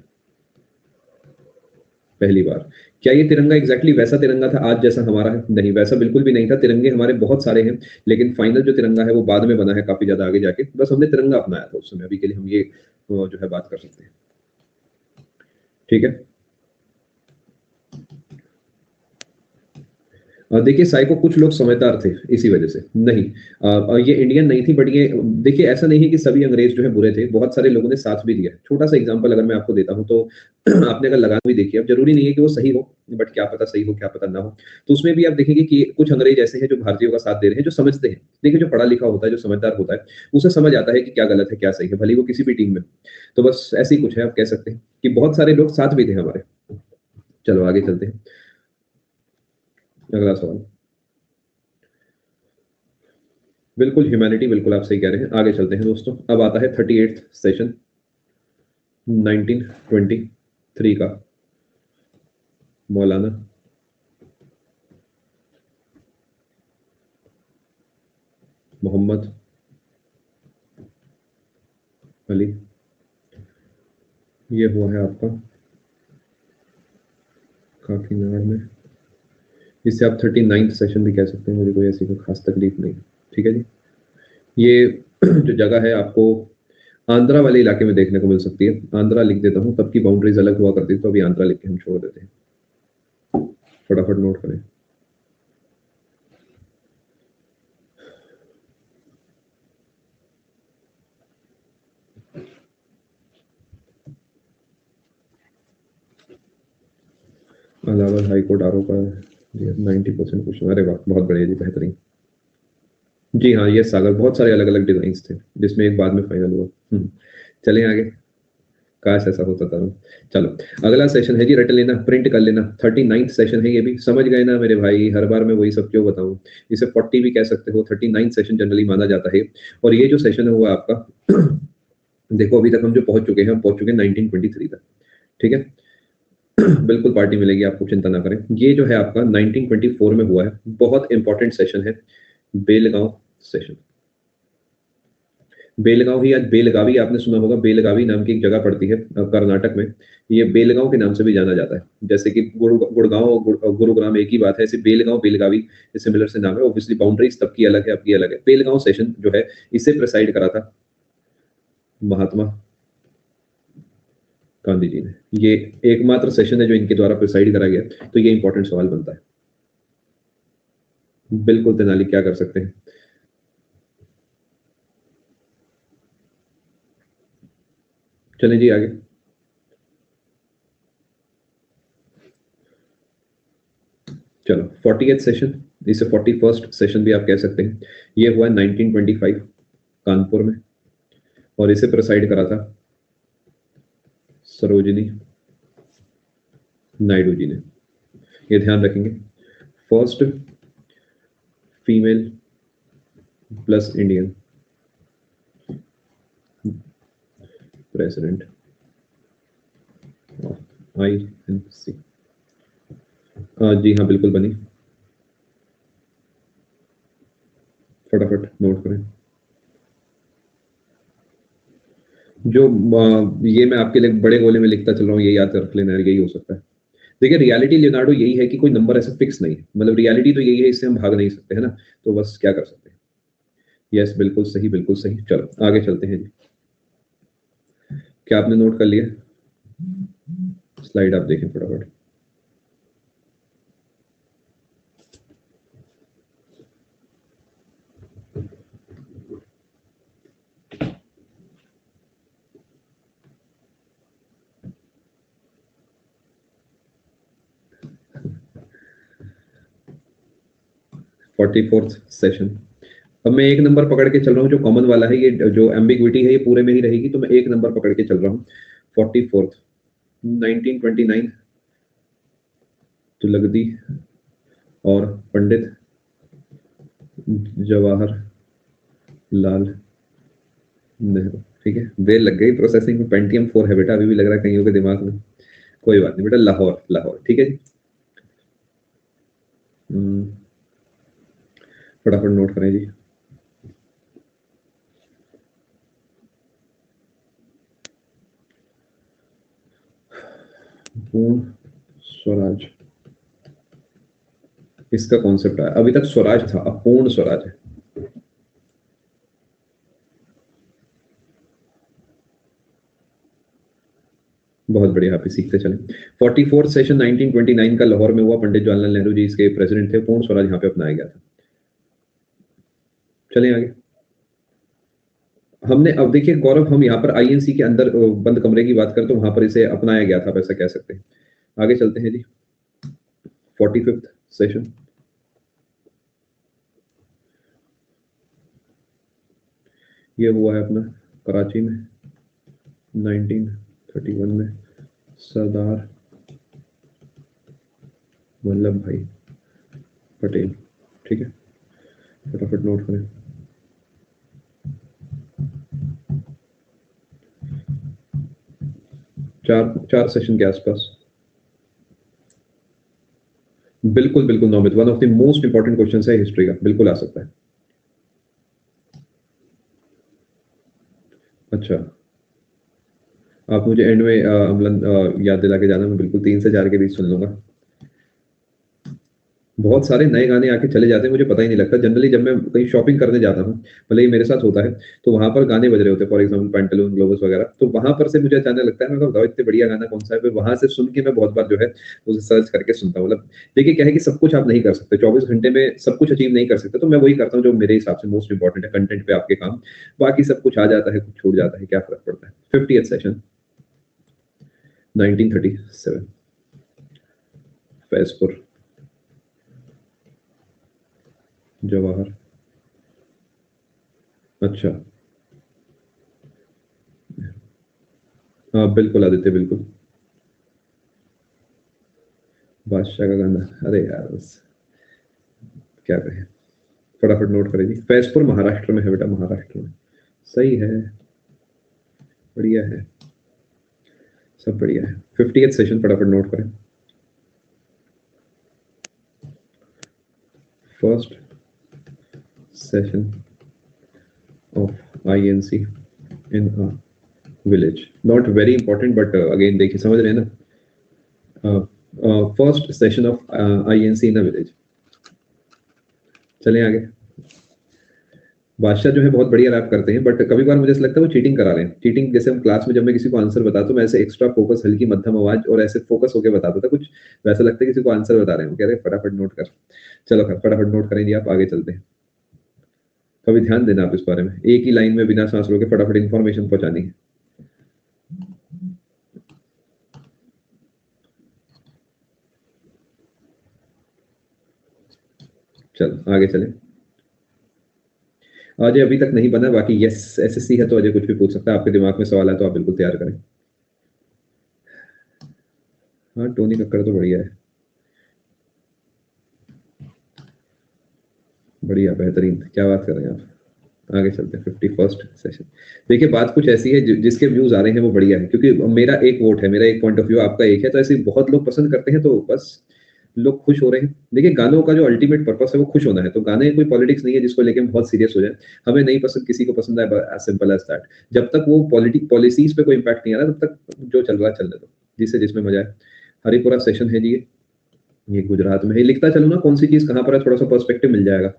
पहली बार। क्या ये तिरंगा एग्जैक्टली वैसा तिरंगा था आज जैसा हमारा है? नहीं, वैसा बिल्कुल भी नहीं था। तिरंगे हमारे बहुत सारे हैं, लेकिन फाइनल जो तिरंगा है वो बाद में बना है, काफी ज्यादा आगे जाके। बस हमने तिरंगा अपनाया था उस समय। अभी के लिए हम ये जो है बात कर सकते हैं, ठीक है। देखिए साई को कुछ लोग समझदार थे इसी वजह से नहीं, ये इंडियन नहीं थी, बट ये देखिए ऐसा नहीं है कि सभी अंग्रेज जो है बुरे थे। बहुत सारे लोगों ने साथ भी दिया। छोटा सा एग्जांपल अगर मैं आपको देता हूं तो आपने अगर लगान भी देखी, अब जरूरी नहीं है कि वो सही हो, बट क्या पता सही हो क्या पता ना हो। तो उसमें भी आप देखेंगे कि कुछ अंग्रेज ऐसे हैं जो भारतीयों का साथ दे रहे हैं, जो समझते हैं। देखिए जो पढ़ा लिखा होता है, जो समझदार होता है, उसे समझ आता है कि क्या गलत है क्या सही है, भले ही वो किसी भी टीम में। तो बस ऐसे ही कुछ है, आप कह सकते हैं कि बहुत सारे लोग साथ भी थे हमारे। चलो आगे चलते हैं, अगला सवाल। बिल्कुल ह्यूमैनिटी, बिल्कुल आप सही कह रहे हैं। आगे चलते हैं दोस्तों, अब आता है 38th सेशन 1923 का। मौलाना मोहम्मद अली, ये हुआ है आपका काकीनाड़ में। जिसे आप 39th सेशन भी कह सकते हैं, मुझे कोई ऐसी कोई खास तकलीफ नहीं, ठीक है जी। ये जो जगह है आपको आंध्रा वाले इलाके में देखने को मिल सकती है। आंध्रा लिख देता हूँ, तब की बाउंड्रीज अलग हुआ करती थी, तो अभी आंध्रा लिख के हम छोड़ देते हैं। फटाफट नोट करें। इलाहाबाद हाई कोर्ट आर का 90% क्वेश्चन, अरे वाह बहुत बढ़िया जी, बेहतरीन। जी हाँ, ये सागर बहुत सारे अलग अलग डिजाइन थे, जिसमें एक बाद में फाइनल हुआ। चलें आगे, काश ऐसा होता था। चलो अगला सेशन है जी, रट लेना, प्रिंट कर लेना। 39th सेशन है ये भी, समझ गए ना मेरे भाई, हर बार मैं वही सब क्यों बताऊं। इसे 40 भी कह सकते हो, 39th सेशन जनरली माना जाता है। और ये जो सेशन है वो आपका देखो अभी तक हम जो पहुंच चुके हैं, हम पहुंच चुके हैं 1923 तक, ठीक है। बिल्कुल पार्टी मिलेगी आपको, चिंता ना करें। ये जो है आपका 1924 में हुआ है, बहुत इंपॉर्टेंट सेशन है, बेलगांव सेशन। बेलगांव ही, आज बेलगावी आपने सुना होगा, बेलगावी नाम की एक जगह पड़ती है कर्नाटक में। ये बेलगांव के नाम से भी जाना जाता है। जैसे कि गुड़गांव और गुरुग्राम एक ही बात है, ऐसे बेलगांव बेलगावी सिमिलर से नाम है। ऑब्वियसली बाउंड्रीज तब की अलग है, अब की अलग है। बेलगांव सेशन जो है, इसे प्रेसाइड करा था महात्मा गांधी जी ने। ये एकमात्र सेशन है जो इनके द्वारा प्रिसाइड करा गया, तो ये इंपॉर्टेंट सवाल बनता है। बिल्कुल तेनाली, क्या कर सकते हैं। चलें जी आगे। चलो 40th सेशन, इसे 41st सेशन भी आप कह सकते हैं। ये हुआ 1925 कानपुर में, और इसे प्रिसाइड करा था सरोजिनी नायडू जी ने। ये ध्यान रखेंगे, first female plus Indian president of INC। जी हाँ, बिल्कुल बनी, फटाफट नोट करें। जो ये मैं आपके लिए बड़े गोले में लिखता चल रहा हूँ, ये याद रख लेना, यही हो सकता है। देखिए रियलिटी लियोनार्डो यही है कि कोई नंबर ऐसा फिक्स नहीं है, मतलब रियलिटी तो यही है, इससे हम भाग नहीं सकते, है ना। तो बस क्या कर सकते हैं। यस, बिल्कुल सही, बिल्कुल सही। चलो आगे चलते हैं जी। क्या आपने नोट कर लिया? स्लाइड आप देखें फटाफट। Forty fourth session. अब मैं एक नंबर पकड़ के चल रहा हूँ जो कॉमन वाला है, ये जो एम्बिग्विटी है ये पूरे में ही रहेगी, तो मैं एक नंबर पकड़ के चल रहा हूँ। 44th 1929 तुलगदी और पंडित जवाहरलाल नेहरू। ठीक है, देर लग गई प्रोसेसिंग में, पेंटियम 4 है बेटा, अभी भी लग रहा है कहीं के दिमाग में। कोई बात नहीं बेटा, लाहौर लाहौर, ठीक है जी। फटाफट नोट करें जी। पूर्ण स्वराज, इसका कॉन्सेप्ट है, अभी तक स्वराज था, अब पूर्ण स्वराज है। बहुत बढ़िया, आप सीखते चले। 44th सेशन 1929 का लाहौर में हुआ, पंडित जवाहरलाल नेहरू जी इसके प्रेसिडेंट थे, पूर्ण स्वराज यहाँ पे अपनाया गया था। चलें आगे। हमने अब देखिए गौरव, हम यहाँ पर INC के अंदर बंद कमरे की बात करें तो वहां पर इसे अपनाया गया था, वैसा कह सकते हैं। आगे चलते हैं जी। 45th सेशन, ये हुआ है अपना कराची में 1931 में, सरदार वल्लभ भाई पटेल। ठीक है, फटाफट नोट करें। चार सेशन के आसपास। बिल्कुल बिल्कुल Naumit, one of the most important question है हिस्ट्री का, बिल्कुल आ सकता है। अच्छा, आप मुझे एंड में अमलन याद दिला के जाना, मैं बिल्कुल 3 से 4 के बीच सुन लूंगा। बहुत सारे नए गाने आके चले जाते हैं, मुझे पता ही नहीं लगता। जनरली जब मैं कहीं शॉपिंग करने जाता हूँ, भले ही मेरे साथ होता है, तो वहां पर गाने बज रहे होते हैं, फॉर एग्जाम्पल पैंटालून ग्लोबस वगैरह, तो वहां पर से मुझे अचानक लगता है, मैं बताओ इतने बढ़िया गाना कौन सा है, फिर वहां से सुन के मैं बहुत बार जो है उसे सर्च करके सुनता हूँ। मतलब देखिए क्या है कि सब कुछ आप नहीं कर सकते, 24 घंटे में सब कुछ अचीव नहीं कर सकते, तो मैं वही करता हूँ जो मेरे हिसाब से मोस्ट इंपॉर्टेंट है, कंटेंट पे आपके काम। बाकी सब कुछ आ जाता है, कुछ छूट जाता है, क्या फर्क पड़ता है। 50th session 1937 Faizpur Jawahar. अच्छा, हाँ बिल्कुल आदित्य, बिल्कुल। बादशाह का गाना, अरे यार बस क्या कहें। फटाफट नोट करें जी। फैजपुर महाराष्ट्र में है बेटा, महाराष्ट्र में। सही है, बढ़िया है, सब बढ़िया है। 50th सेशन फटाफट नोट करें। First session of INC in village, not very important but again देखिए समझ रहे हैं ना। First session of INC in village. चलें आगे। बादशाह जो है बहुत बढ़िया रैप करते हैं, बट कभी बार मुझे ऐसा लगता है वो चीटिंग करा रहे हैं। चीटिंग जैसे हम क्लास में जब मैं किसी को आंसर बताता हूँ, मैं ऐसे एक्स्ट्रा फोकस, हल्की मध्यम आवाज और ऐसे फोकस होकर बताता था, कुछ वैसा लगता है किसी को आंसर बता रहे हैं, कह रहे हैं फटाफट नोट कर। चलो फटाफट नोट करेंगे, आप आगे चलते हैं। कभी ध्यान देना आप इस बारे में, एक ही लाइन में बिना सांस रोके फटाफट इंफॉर्मेशन पहुंचानी है। चलो आगे चले। अजय अभी तक नहीं बना, बाकी यस एसएससी है तो अजय कुछ भी पूछ सकता है, आपके दिमाग में सवाल है तो आप बिल्कुल तैयार करें। हाँ टोनी कक्कर तो बढ़िया है, बढ़िया बेहतरीन, क्या बात कर रहे हैं आप। आगे चलते हैं 51st सेशन। देखिए बात कुछ ऐसी है, जिसके व्यूज आ रहे हैं वो बढ़िया है, क्योंकि मेरा एक वोट है, मेरा एक पॉइंट ऑफ व्यू, आपका एक है, तो ऐसे बहुत लोग पसंद करते हैं तो बस लोग खुश हो रहे हैं। देखिए गानों का जो अल्टीमेट पर्पस है वो खुश होना है, तो गाने कोई पॉलिटिक्स नहीं है जिसको लेके हम बहुत सीरियस हो जाए। हमें नहीं पसंद, किसी को पसंद है, एज सिंपल एज दैट। जब तक वो पॉलिटिक पॉलिसीज पे कोई इम्पैक्ट नहीं आ रहा तब तक जो चल रहा है चलने दो, जिससे जिसमें मजा है। हरिपुरा सेशन है जी, ये गुजरात में है। लिखता चलो ना कौन सी चीज कहाँ पर है, थोड़ा सा पर्सपेक्टिव मिल जाएगा।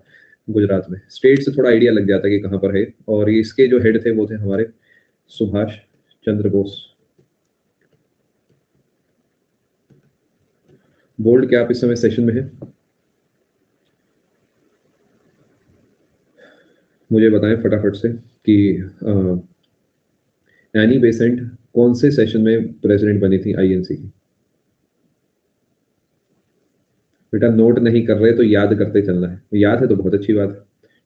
गुजरात में स्टेट से थोड़ा आइडिया लग जाता है कि कहाँ पर है। और ये इसके जो हेड थे वो थे हमारे सुभाष चंद्र बोस। बोल्ड क्या आप इस समय सेशन में है? मुझे बताएं फटाफट से कि एनी बेसेंट कौन से सेशन में प्रेसिडेंट बनी थी आईएनसी की? बेटा नोट नहीं कर रहे तो याद करते चलना है, याद है तो बहुत अच्छी बात है,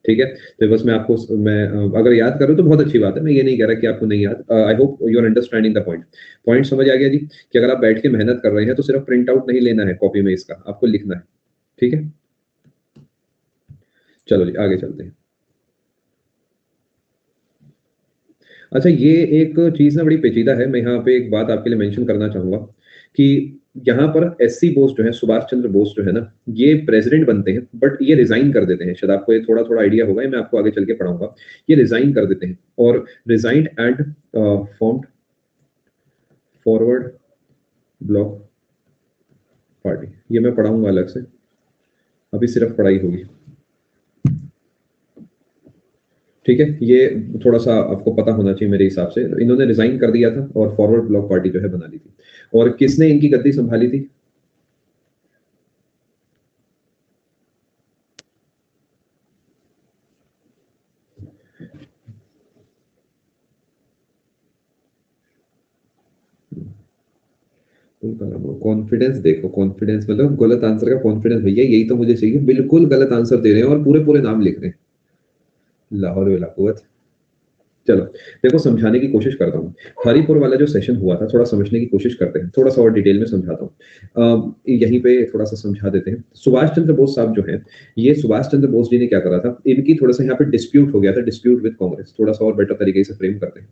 ठीक है। तो बस मैं आपको मैं अगर याद करूँ तो बहुत अच्छी बात है, मैं ये नहीं कह रहा कि आपको नहीं याद। I hope you are understanding the point. Point समझ आ गया जी, कि अगर आप बैठ के मेहनत कर रहे हैं तो सिर्फ प्रिंट आउट नहीं लेना है कॉपी में, इसका आपको लिखना है, ठीक है। चलो जी आगे चलते हैं। अच्छा ये एक चीज ना बड़ी पेचीदा है, मैं यहाँ पे एक बात आपके लिए मेंशन करना चाहूंगा कि यहाँ पर एससी बोस जो है, सुभाष चंद्र बोस जो है ना, ये प्रेसिडेंट बनते हैं बट ये रिजाइन कर देते हैं। शायद आपको ये थोड़ा थोड़ा आइडिया होगा, ये मैं आपको आगे चल के पढ़ाऊंगा। ये रिजाइन कर देते हैं और resigned and formed Forward Bloc party. ये मैं पढ़ाऊंगा अलग से, अभी सिर्फ पढ़ाई होगी, ठीक है। ये थोड़ा सा आपको पता होना चाहिए मेरे हिसाब से। इन्होंने रिजाइन कर दिया था और फॉरवर्ड ब्लॉक पार्टी जो है बना ली थी। और किसने इनकी गद्दी संभाली थी? कॉन्फिडेंस देखो, कॉन्फिडेंस मतलब गलत आंसर का कॉन्फिडेंस, भैया यही तो मुझे चाहिए। बिल्कुल गलत आंसर दे रहे हैं और पूरे पूरे नाम लिख रहे हैं, लाहौर वला कुवत। चलो देखो समझाने की कोशिश करता हूँ। हरिपुर वाला जो सेशन हुआ था थोड़ा समझने की कोशिश करते हैं, थोड़ा सा और डिटेल में समझाता हूँ। यहीं पे थोड़ा सा समझा देते हैं। सुभाष चंद्र बोस साहब जो हैं, ये सुभाष चंद्र बोस जी ने क्या करा था, इनकी थोड़ा सा यहाँ पे डिस्प्यूट हो गया था, डिस्प्यूट विद कांग्रेस। थोड़ा सा और बेटर तरीके से फ्रेम करते हैं।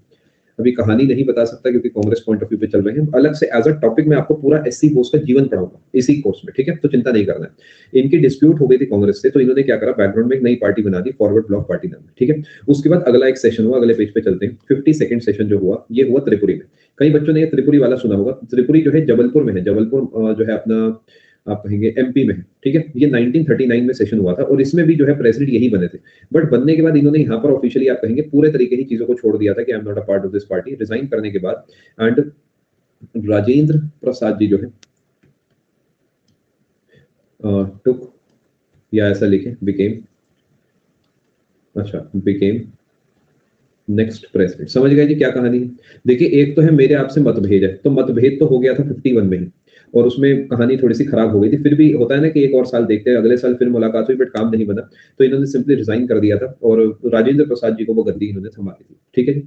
अभी कहानी नहीं बता सकता क्योंकि कांग्रेस पॉइंट ऑफ व्यू पे चल रहे हैं, अलग से एज अ टॉपिक में आपको पूरा एससी बोस का जीवन पढ़ाऊंगा इसी कोर्स में, ठीक है, तो चिंता नहीं करना है। इनकी डिस्प्यूट हो गई थी कांग्रेस से, तो इन्होंने क्या करा, बैकग्राउंड में एक नई पार्टी बना दी, फॉरवर्ड ब्लॉक पार्टी नाम, ठीक है। उसके बाद अगला एक सेशन हुआ, अगले पेज पे चलते हैं। 52nd सेशन जो हुआ, ये हुआ त्रिपुरी में। कई बच्चों ने ये त्रिपुरी वाला सुना होगा। त्रिपुरी जो है जबलपुर में है, जबलपुर जो है अपना आप कहेंगे एमपी में है, ठीक है। ये 1939 में सेशन हुआ था और इसमें भी जो है प्रेसिडेंट यही बने थे। बट बनने के बाद इन्होंने यहाँ पर ऑफिशियली आप कहेंगे पूरे तरीके ही चीजों को छोड़ दिया था कि I am not a part of this party, resign करने के बाद। एंड राजेंद्र प्रसाद जी जो है टुक, या ऐसा लिखे बिकेम, अच्छा बिकेम नेक्स्ट प्रेसिडेंट। समझ गए जी क्या कहानी है? देखिए एक तो है मेरे आपसे मतभेद है, तो मतभेद तो हो गया था 51 में ही, और उसमें कहानी थोड़ी सी खराब हो गई थी। फिर भी होता है ना कि एक और साल देखते हैं, अगले साल फिर मुलाकात हुई बट काम नहीं बना, तो इन्होंने सिंपली रिजाइन कर दिया था और राजेंद्र प्रसाद जी को वो गद्दी इन्होंने संभाली थी, ठीक है जी।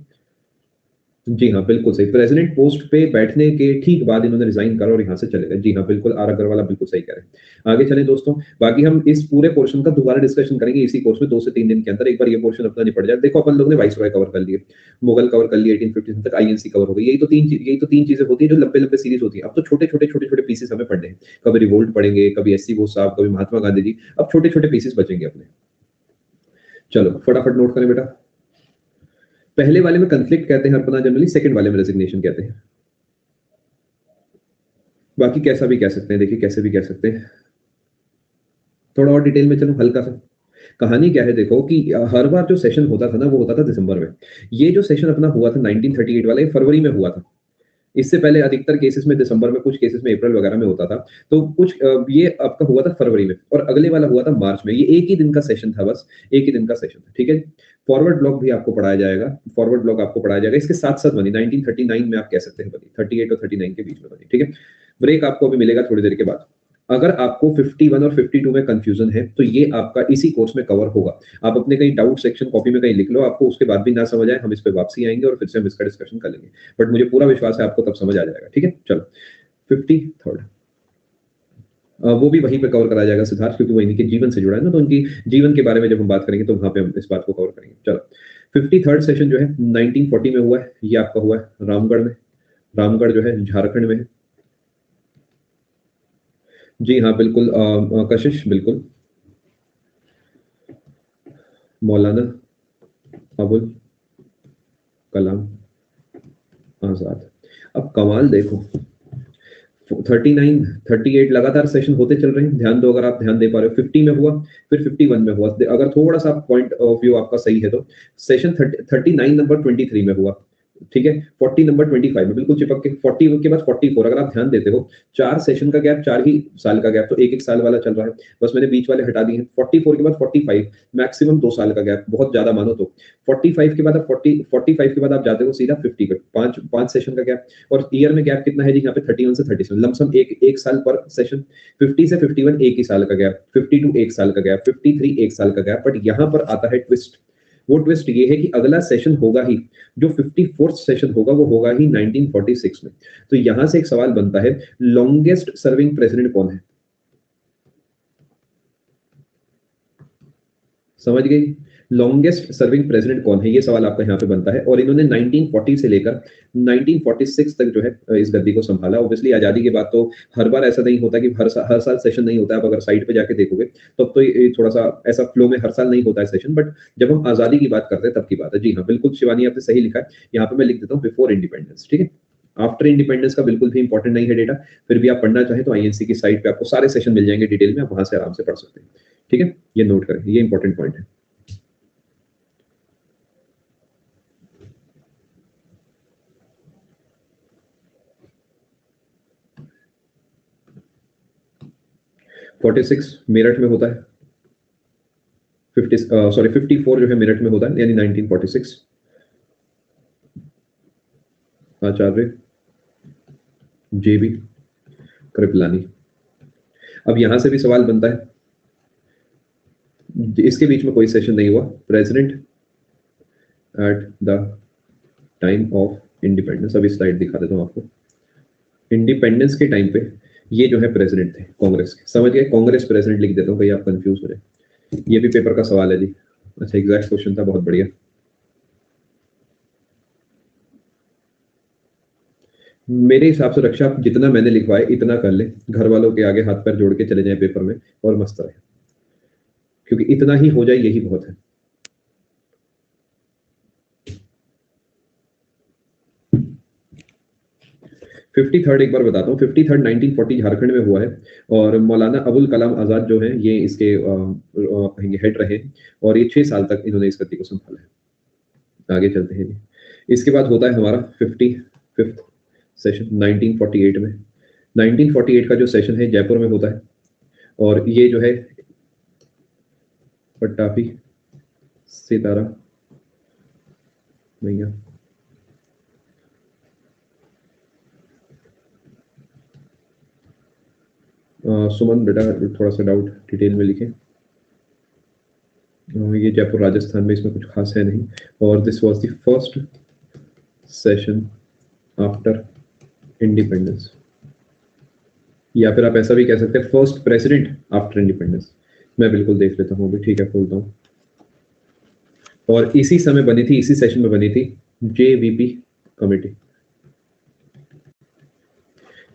जी हाँ बिल्कुल सही, प्रेसिडेंट पोस्ट पे बैठने के ठीक बाद इन्होंने रिजाइन करा और यहाँ से चले गए। जी हाँ बिल्कुल, आर अग्रवाल बिल्कुल सही कह रहे हैं। आगे चलें दोस्तों, बाकी हम इस पूरे पोर्शन का दोबारा डिस्कशन करेंगे इसी कोर्स में 2 से 3 दिन के अंदर। एक बार ये पोर्शन अपना निपट जाए। देखो अपन लोग ने वाइसरॉय कवर कर लिए, मुगल कवर कर लिए, 1857 तक आईएनसी कवर हो गई। यही तो तीन चीजें होती है जो लंबे लंबे सीरीज होती है। अब तो छोटे छोटे पीसेस हमें पढ़ने हैं। कभी रिवोल्ट पढ़ेंगे, कभी एससी बोस साहब, कभी महात्मा गांधी जी। अब छोटे छोटे पीसेस बचेंगे अपने। चलो फटाफट नोट करें बेटा। पहले वाले में कंफ्लिक्ट कहते हैं अर्पणा जनरली, सेकंड वाले में रेजिग्नेशन कहते हैं। बाकी कैसा भी कह सकते हैं, देखिए कैसे भी कह सकते हैं। थोड़ा और डिटेल में चलो हल्का सा। कहानी क्या है देखो कि हर बार जो सेशन होता था ना वो होता था दिसंबर में। ये जो सेशन अपना हुआ था 1938 वाला, ये फरवरी में हुआ था। इससे पहले अधिकतर केसेस में दिसंबर में, कुछ केसेस में अप्रैल वगैरह में होता था। तो कुछ ये आपका हुआ था फरवरी में और अगले वाला हुआ था मार्च में। ये एक ही दिन का सेशन था, बस एक ही दिन का सेशन था, ठीक है। फॉरवर्ड ब्लॉक भी आपको पढ़ाया जाएगा, फॉरवर्ड ब्लॉक आपको पढ़ाया जाएगा। इसके साथ-साथ बनी 1939 में, आप कह सकते हैं बनी, 38 और 39 के बीच में बनी, ठीक है। ब्रेक आपको अभी मिलेगा थोड़ी देर के बाद। अगर आपको 51 और 52 में कंफ्यूजन है तो ये आपका इसी कोर्स में कवर होगा। आप अपने कहीं डाउट सेक्शन कॉपी में कहीं लिख लो, आपको उसके बाद भी ना समझ आए, हम इस पे वापसी आएँगे और फिर से हम इसका डिस्कशन कर लेंगे। बट मुझे पूरा विश्वास है आपको तब समझ आ जाएगा, ठीक है? चलो 53rd वो भी वहीं पे कवर कराया जाएगा सिद्धार्थ, क्योंकि वो इनके जीवन से जुड़ा है ना, तो उनकी जीवन के बारे में जब हम बात करेंगे तो वहाँ पे हम इस बात को कवर करेंगे। चलो 53rd सेशन जो है 1940 में हुआ है, ये आपका हुआ है रामगढ़ में। रामगढ़ जो है झारखंड में है। जी हाँ, बिल्कुल कशिश बिल्कुल। मौलाना अबुल कलाम आज़ाद। अब कमाल देखो, 39, 38 लगातार सेशन होते चल रहे हैं। ध्यान दो, अगर आप ध्यान दे पा रहे हो, 50 में हुआ, फिर 51 में हुआ। अगर थोड़ा-सा पॉइंट ऑफ व्यू आपका सही है तो सेशन 39 नंबर 23 में हुआ, ठीक है? 40 नंबर 25 में, बिल्कुल चिपक के 40 के बाद 44, अगर आप ध्यान देते हो, 4 सेशन का गैप, 4 ही साल का गैप, तो 1-1 साल वाला चल रहा है। बस मैंने बीच वाले हटा दिए हैं। 44 के बाद 45, मैक्सिमम 2 साल का गैप, बहुत ज़्यादा मानो तो। 45 के बाद आप 45 के बाद आप जाते हो सीधा 50 पे, 5 सेशन का गैप। और ईयर में गैप कितना है जी यहाँ पे? 31 से 37, लमसम एक साल पर सेशन। 50 से 51 एक ही साल का गैप, 52 एक साल का गैप, 53 एक साल का गैप। बट यहाँ पर आता है ट्विस्ट। वो ट्विस्ट ये है कि अगला सेशन होगा ही, जो 54th सेशन होगा वो होगा ही 1946 में। तो यहां से एक सवाल बनता है, लॉन्गेस्ट सर्विंग प्रेसिडेंट कौन है? समझ गई? लॉन्गेस्ट सर्विंग प्रेसिडेंट कौन है, ये सवाल आपका यहाँ पे बनता है। और इन्होंने 1940 से लेकर 1946 तक जो है इस गद्दी को संभाला। ऑब्वियसली आजादी के बाद तो हर बार ऐसा नहीं होता कि हर साल सेशन नहीं होता है। आप अगर साइट पे जाके देखोगे तब तो ये थोड़ा सा ऐसा फ्लो में हर साल नहीं होता है सेशन। बट जब हम आजादी की बात करते हैं तब की बात है। जी हाँ, बिल्कुल शिवानी, आपने सही लिखा है। यहाँ पे मैं लिख देता हूँ बिफोर इंडिपेंडेंस, ठीक है। आफ्टर इंडिपेंडेंस का बिल्कुल भी इंपॉर्टेंट नहीं है डेटा। फिर भी आप पढ़ना चाहें तो आईएनसी की साइट पे आपको सारे सेशन मिल जाएंगे डिटेल में, आप वहां से आराम से पढ़ सकते हैं, ठीक है। ये नोट करें, ये इंपॉर्टेंट पॉइंट है। 46 मेरठ में होता है। 54 जो है मेरठ में होता है, यानी 1946। आचार्य जेबी कृपलानी। अब यहां से भी सवाल बनता है, इसके बीच में कोई सेशन नहीं हुआ। President at the time of independence, अभी स्लाइड दिखा देता हूं आपको। इंडिपेंडेंस के टाइम पे ये जो है प्रेसिडेंट थे कांग्रेस के, समझ गए? कांग्रेस प्रेसिडेंट लिख देता हूं, भाई आप कंफ्यूज हो रहे। ये भी पेपर का सवाल है जी। अच्छा, एग्जैक्ट क्वेश्चन था, बहुत बढ़िया। मेरे हिसाब से रक्षा, जितना मैंने लिखवाया इतना कर ले, घर वालों के आगे हाथ पैर जोड़ के चले जाए पेपर में और मस्त रहे, क्योंकि इतना ही हो जाए यही बहुत है। 53rd एक बार बताता हूँ। 53rd 1940 झारखंड में हुआ है और मौलाना अबुल कलाम आजाद जो है ये इसके कहेंगे हेड रहे और ये 6 साल तक इन्होंने इस गद्दी को संभाला है। आगे चलते हैं जी। इसके बाद होता है हमारा 55th सेशन 1948 में। 1948 का जो सेशन है जयपुर में होता है और ये जो है पट्टापी सितारा मैया। सुमन बेटा थोड़ा सा डाउट डिटेल में लिखें। ये जयपुर राजस्थान में, इसमें कुछ खास है नहीं। और this was the first session after independence, या फिर आप ऐसा भी कह सकते हैं फर्स्ट प्रेसिडेंट आफ्टर इंडिपेंडेंस। मैं बिल्कुल देख लेता हूँ अभी, ठीक है, खोलता हूँ। और इसी समय बनी थी, इसी सेशन में बनी थी जेवीपी कमेटी।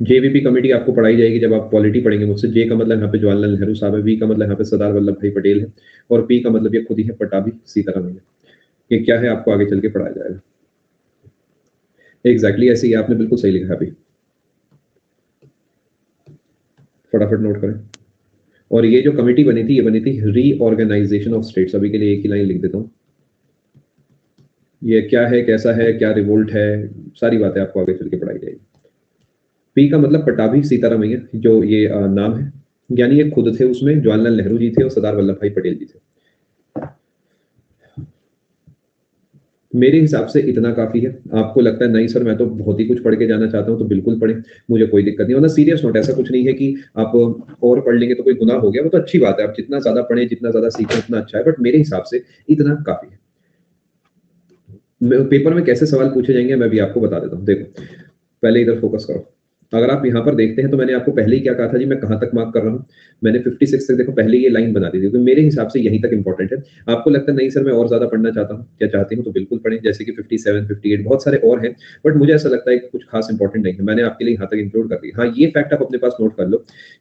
जेवीपी कमेटी आपको पढ़ाई जाएगी जब आप पॉलिटी पढ़ेंगे मुझसे। जे का मतलब यहाँ पे जवाहरलाल नेहरू साहब है, वी का मतलब यहाँ पे सरदार वल्लभ भाई पटेल है और पी का मतलब ये खुद ही है पटाभी सीतारामैया। ये क्या है आपको आगे चल के पढ़ाया जाएगा। एग्जैक्टली ऐसे ही आपने बिल्कुल सही लिखा है अभी, फटाफट नोट करें। और ये जो कमेटी बनी थी, ये बनी थी रीऑर्गेनाइजेशन ऑफ स्टेट्स। अभी के लिए एक ही लाइन लिख देता हूँ। ये क्या है, कैसा है, क्या रिवोल्ट है, सारी बातें आपको आगे चल के पढ़ाई जाएगी। पी का मतलब पटाभी सीतारामैया, जो ये नाम है, यानी ये खुद थे उसमें, जवाहरलाल नेहरू जी थे और सरदार वल्लभ भाई पटेल जी थे। मेरे हिसाब से इतना काफी है। आपको लगता है नहीं सर मैं तो बहुत ही कुछ पढ़ के जाना चाहता हूँ, तो बिल्कुल पढ़ें, मुझे कोई दिक्कत नहीं। वरना सीरियस नोट, ऐसा कुछ नहीं है कि आप और पढ़ लेंगे तो कोई गुनाह हो गया, वो तो अच्छी बात है, आप जितना ज्यादा पढ़ें, जितना ज्यादा सीखें उतना अच्छा है, बट मेरे हिसाब से इतना काफी है। पेपर में कैसे सवाल पूछे जाएंगे मैं भी आपको बता देता हूँ। देखो, पहले इधर फोकस करो। अगर आप यहाँ पर देखते हैं तो मैंने आपको पहले ही क्या कहा था जी, मैं कहाँ तक मार्क कर रहा हूँ। मैंने 56 तक देखो पहले ये लाइन बना दी थी, तो मेरे हिसाब से यहीं तक इंपॉर्टेंट है। आपको लगता है नहीं सर मैं और ज्यादा पढ़ना चाहता हूँ या चाहती हूँ, तो बिल्कुल पढ़ें, जैसे कि 57, 58 बहुत सारे और हैं, बट मुझे ऐसा लगता है कि कुछ खास इंपॉर्टेंट नहीं है, मैंने आपके लिए यहाँ तक इंक्लूड कर दिया। हाँ, ये फैक्ट आप अपने पास नोट कर लो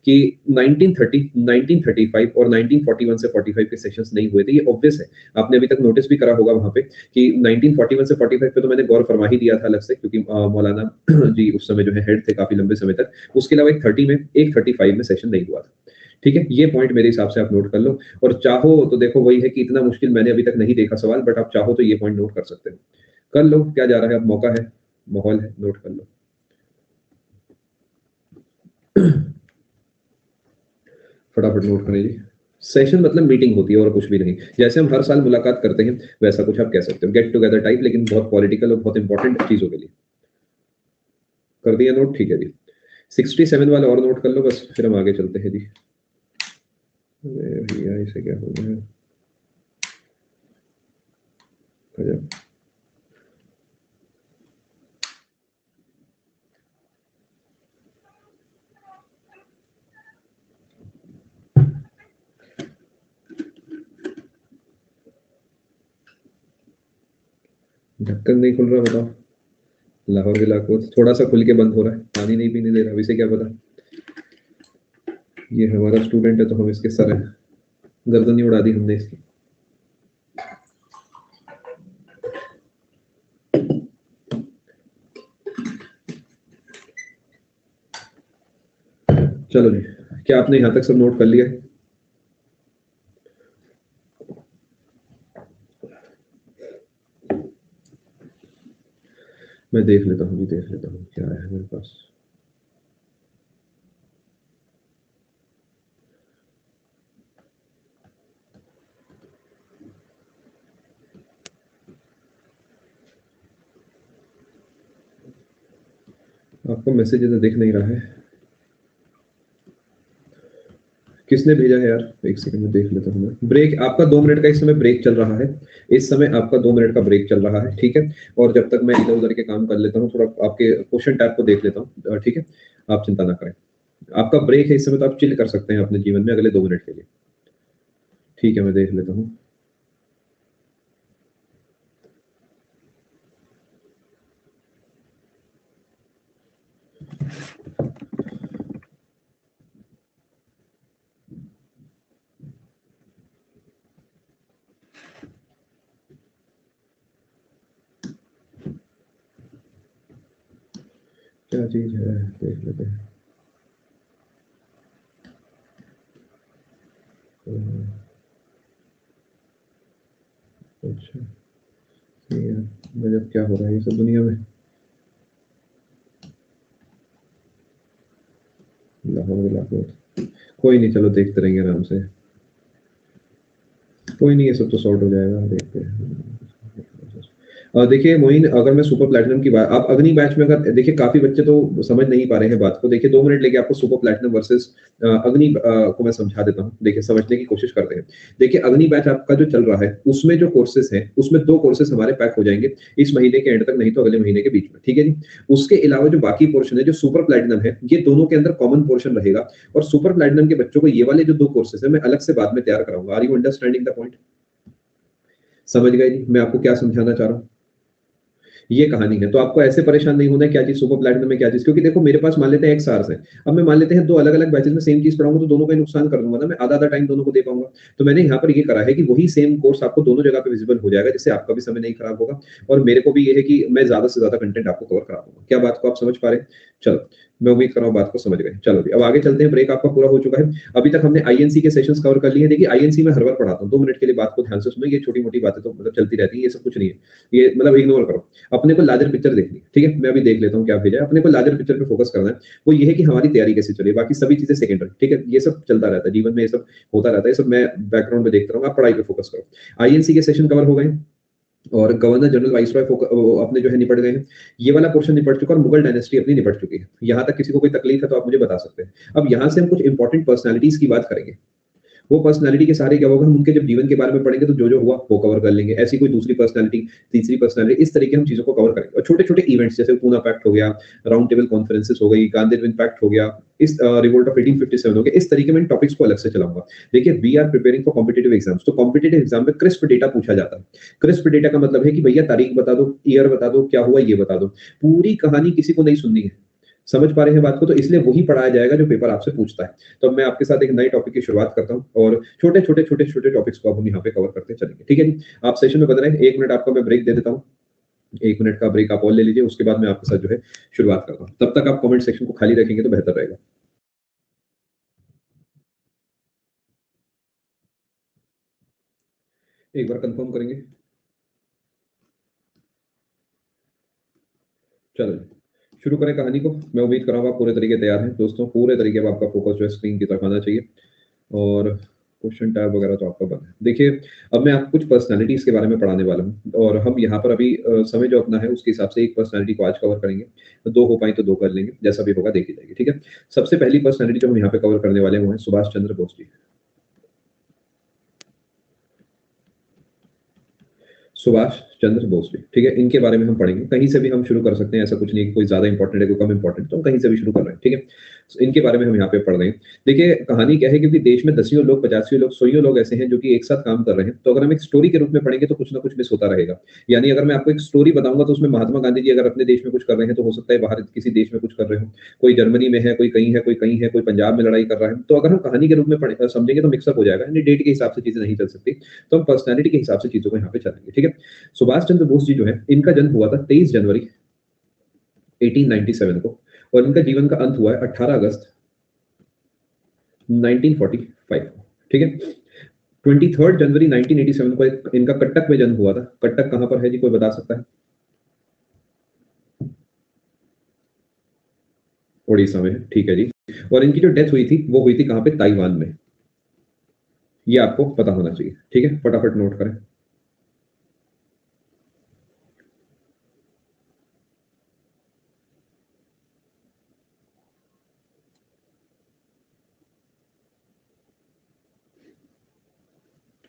कि 1930, 1935 और 1941 से 45 के सेशंस नहीं हुए थे। ये ऑब्वियस है, आपने अभी तक नोटिस भी करा होगा वहां पे कि 1941 से 45 पे तो मैंने गौर फरमा ही दिया था अलग से, क्योंकि मौलाना जी उस समय जो है हेड थे काफी लंबे समय तक। उसके अलावा एक 30 में, एक 35 में सेशन नहीं हुआ था। ठीक है, ये पॉइंट मेरे हिसाब से आप नोट कर लो। और चाहो तो देखो, वही है कि इतना मुश्किल मैंने अभी तक नहीं देखा सवाल, बट आप चाहो तो ये पॉइंट नोट कर सकते हो। कर लो, क्या जा रहा है, अब मौका है, माहौल है, नोट कर लो। फटाफट नोट करें जी। सेशन मतलब मीटिंग होती है और कुछ भी नहीं, जैसे हम हर साल मुलाकात करते हैं वैसा कुछ आप कह सकते हो, गेट टुगेदर टाइप, लेकिन बहुत पॉलिटिकल और बहुत इंपॉर्टेंट चीजों के लिए। कर दिया नोट, ठीक है जी। 67 वाले और नोट कर लो बस, फिर हम आगे चलते हैं जी। अरे भैया इसे क्या हो गया, गजब। ढक्कन नहीं खुल रहा, बताओ। लाहौर के लाखों थोड़ा सा खुल के बंद हो रहा है, पानी नहीं पीने दे रहा, इसे क्या पता। ये हमारा स्टूडेंट है तो हम इसके सर हैं, गर्दन ही उड़ा दी हमने इसकी। चलो जी, क्या आपने यहाँ तक सब नोट कर लिया? मैं देख लेता हूँ, देख लेता हूँ क्या है मेरे पास। आपको मैसेज इधर दिख नहीं रहा है, किसने भेजा है यार? एक सेकंड में देख लेता हूँ मैं। ब्रेक आपका 2 मिनट का इस समय ब्रेक चल रहा है, इस समय आपका 2 मिनट का ब्रेक चल रहा है, ठीक है। और जब तक मैं इधर उधर के काम कर लेता हूँ, थोड़ा आपके क्वेश्चन टैब को देख लेता हूँ, ठीक है। आप चिंता ना करें, आपका ब्रेक है इस समय, तो आप चिल कर सकते हैं अपने जीवन में अगले 2 मिनट के लिए। ठीक है, मैं देख लेता हूँ। क्या चीज है, देख लेते हैं। अच्छा, ये मतलब क्या हो रहा है ये सब दुनिया में। लाहौर लाहौर, कोई नहीं, चलो देखते रहेंगे आराम से, कोई नहीं, ये सब तो सॉर्ट हो जाएगा, देखते हैं। देखिए मोइन, अगर मैं सुपर प्लैटिनम की बात, आप अग्नि बैच में अगर देखिए, काफी बच्चे तो समझ नहीं पा रहे हैं बात को। देखिए 2 मिनट लेके आपको सुपर प्लैटिनम वर्सेस अग्नि को मैं समझा देता हूँ। देखिए समझने की कोशिश करते हैं। देखिए अग्नि बैच आपका जो चल रहा है, उसमें जो कोर्सेज हैं, उसमें 2 कोर्सेज हमारे पैक हो जाएंगे इस महीने के एंड तक, नहीं तो अगले महीने के बीच में, ठीक है जी। उसके अलावा जो बाकी पोर्शन है, जो सुपर प्लैटिनम है, ये दोनों के अंदर कॉमन पोर्शन रहेगा। और सुपर प्लैटिनम के बच्चों को ये वाले जो 2 कोर्सेज है मैं अलग से बाद में तैयार कराऊंगा। Are you understanding the point? समझ गए जी मैं आपको क्या समझाना चाह रहा हूँ? ये कहानी है। तो आपको ऐसे परेशान नहीं होना है क्या चीज़ सुपर प्लैटिनम में क्या चीज़, क्योंकि देखो मेरे पास मान लेते हैं एक्स आवर्स है। अब मैं मान लेते हैं 2 अलग-अलग बैचेज़ में सेम चीज़ पढ़ाऊँगा तो दोनों का ही नुकसान कर दूँगा ना, मैं आधा-आधा टाइम दोनों को दे पाऊँगा। तो मैंने यहाँ पर ये करा है कि वही सेम कोर्स आपको दोनों जगह पे विज़िबल हो जाएगा, जिससे आपका भी समय नहीं खराब होगा और मेरे को भी ये है कि मैं ज़्यादा से ज़्यादा कंटेंट आपको कवर करा दूँगा। क्या बात को आप समझ पा रहे हैं? चलो, मैं उम्मीद कर रहा हूँ बात को समझ गए। चलो जी, अब आगे चलते हैं, ब्रेक आपका पूरा हो चुका है। अभी तक हमने आईएनसी के सेशंस कवर कर लिए हैं। देखिए आईएनसी में हर बार पढ़ाता हूँ, 2 मिनट के लिए बात को ध्यान से सुनो, ये छोटी-मोटी बातें तो मतलब चलती रहती है, ये सब कुछ नहीं है। ये मतलब इग्नोर करो। अपने को लार्जर पिक्चर देखनी है, ठीक है? मैं अभी देख लेता हूँ क्या भेजा है। अपने को लार्जर पिक्चर पे फोकस करना है। वो ये है कि हमारी तैयारी कैसे चल रही है, बाकी सभी चीज़ें सेकेंडरी, ठीक है? ये सब चलता रहता है, जीवन में ये सब होता रहता है, ये सब मैं बैकग्राउंड में देखता रहूँगा, आप पढ़ाई पे फोकस करो। आईएनसी के सेशन कवर हो गए और गवर्नर जनरल वाइसरॉय अपने जो है निपट गए हैं। ये वाला पोर्शन निपट चुका है और मुगल डायनेस्टी अपनी निपट चुकी है। यहाँ तक किसी को कोई तकलीफ है तो आप मुझे बता सकते हैं। अब यहाँ से हम कुछ इंपॉर्टेंट पर्सनैलिटीज़ की बात करेंगे। वो पर्सनैलिटी के सहारे क्या होगा, हम उनके जब जीवन के बारे में पढ़ेंगे तो जो-जो हुआ वो कवर कर लेंगे। ऐसी कोई दूसरी पर्सनैलिटी, तीसरी पर्सनैलिटी, इस तरीके हम चीज़ों को कवर करेंगे और छोटे-छोटे इवेंट्स जैसे पूना पैक्ट हो गया, राउंड टेबल कॉन्फ्रेंसेस हो गई, गांधी पैक्ट हो गया, इस रिवोल्ट ऑफ 1857 हो गया, इस तरीके में इन टॉपिक्स को अलग से चलाऊँगा। देखिए we are preparing for competitive exams, तो कॉम्पिटिटिव एग्जाम में क्रिस्प डेटा पूछा जाता है। क्रिस्प डेटा का मतलब है कि भैया तारीख बता दो, ईयर बता दो, क्या हुआ ये बता दो। पूरी कहानी किसी को नहीं सुननी है। समझ पा रहे हैं बात को? तो इसलिए वही पढ़ाया जाएगा जो पेपर आपसे पूछता है। तो अब मैं आपके साथ एक नए टॉपिक की शुरुआत करता हूँ और छोटे-छोटे टॉपिक्स को अब हम यहाँ पे कवर करते चलेंगे। ठीक है जी? आप सेशन में बने रहें, 1 मिनट आपका मैं ब्रेक दे देता हूँ। 1 मिनट का ब्रेक आप और ले लीजिए, उसके बाद मैं आपके साथ जो है शुरुआत करता हूँ। तब तक आप कमेंट सेक्शन को खाली रखेंगे तो बेहतर रहेगा। एक बार कंफर्म करेंगे? चलो जी, शुरू करें कहानी को। मैं उम्मीद कर रहा हूँ आप पूरे तरीके तैयार हैं। दोस्तों पूरे तरीके से आपका फोकस जो है स्क्रीन की तरफ आना चाहिए और क्वेश्चन टैब वगैरह तो आपका बंद है। देखिए, अब मैं आपको कुछ पर्सनैलिटीज़ के बारे में पढ़ाने वाला हूँ और हम यहाँ पर अभी समय जो अपना है उसके हिसाब से एक पर्सनैलिटी को आज कवर करेंगे। 2 हो पाई तो 2 कर लेंगे, जैसा भी होगा देखी जाएगी, ठीक है? सबसे पहली पर्सनैलिटी जो हम यहाँ पे कवर करने वाले हैं वो है सुभाष चंद्र बोस जी। सुभाष चंद्र बोस जी, ठीक है? इनके बारे में हम पढ़ेंगे। कहीं से भी हम शुरू कर सकते हैं, ऐसा कुछ नहीं है कि कोई ज़्यादा इम्पोर्टेंट है, कोई कम इम्पोर्टेंट, तो हम कहीं से भी शुरू कर रहे हैं, ठीक है? इनके बारे में हम यहाँ पे पढ़ रहे हैं। देखिए, कहानी क्या है, क्योंकि देश में दसियों लोग, पचासियों लोग, सौयों लोग ऐसे हैं जो कि एक साथ काम कर रहे हैं, तो अगर हम एक स्टोरी के रूप में पढ़ेंगे तो कुछ ना कुछ मिस होता रहेगा। यानी अगर मैं आपको एक स्टोरी बताऊँगा तो उसमें महात्मा गांधी जी अगर अपने देश में कुछ कर रहे हैं, तो हो सकता है बाहर किसी देश में कुछ कर रहे हों। कोई जर्मनी में है, कोई कहीं है, कोई कहीं है, कोई पंजाब में लड़ाई कर रहा है। तो अगर हम कहानी के रूप में समझेंगे तो मिक्सअप हो जाएगा, यानी डेट के हिसाब से चीज़ें नहीं चल सकती। तो हम पर्सनैलिटी के हिसाब से चीज़ों को यहाँ पे चलेंगे, ठीक है? सुभाष चंद्र बोस जी जो है, इनका जन्म हुआ था 23 जनवरी 1897 को और इनका जीवन का अंत हुआ है 18 अगस्त 1945 को, ठीक है? 23 जनवरी 1987 को इनका कटक में जन्म हुआ था। कटक कहाँ पर है जी, कोई बता सकता है? उड़ीसा में है, ठीक है जी। और इनकी जो डेथ हुई थी वो हुई थी कहाँ पे? ताइवान में। ये आपको पता होना चाहिए, ठीक है? फटाफट नोट करें।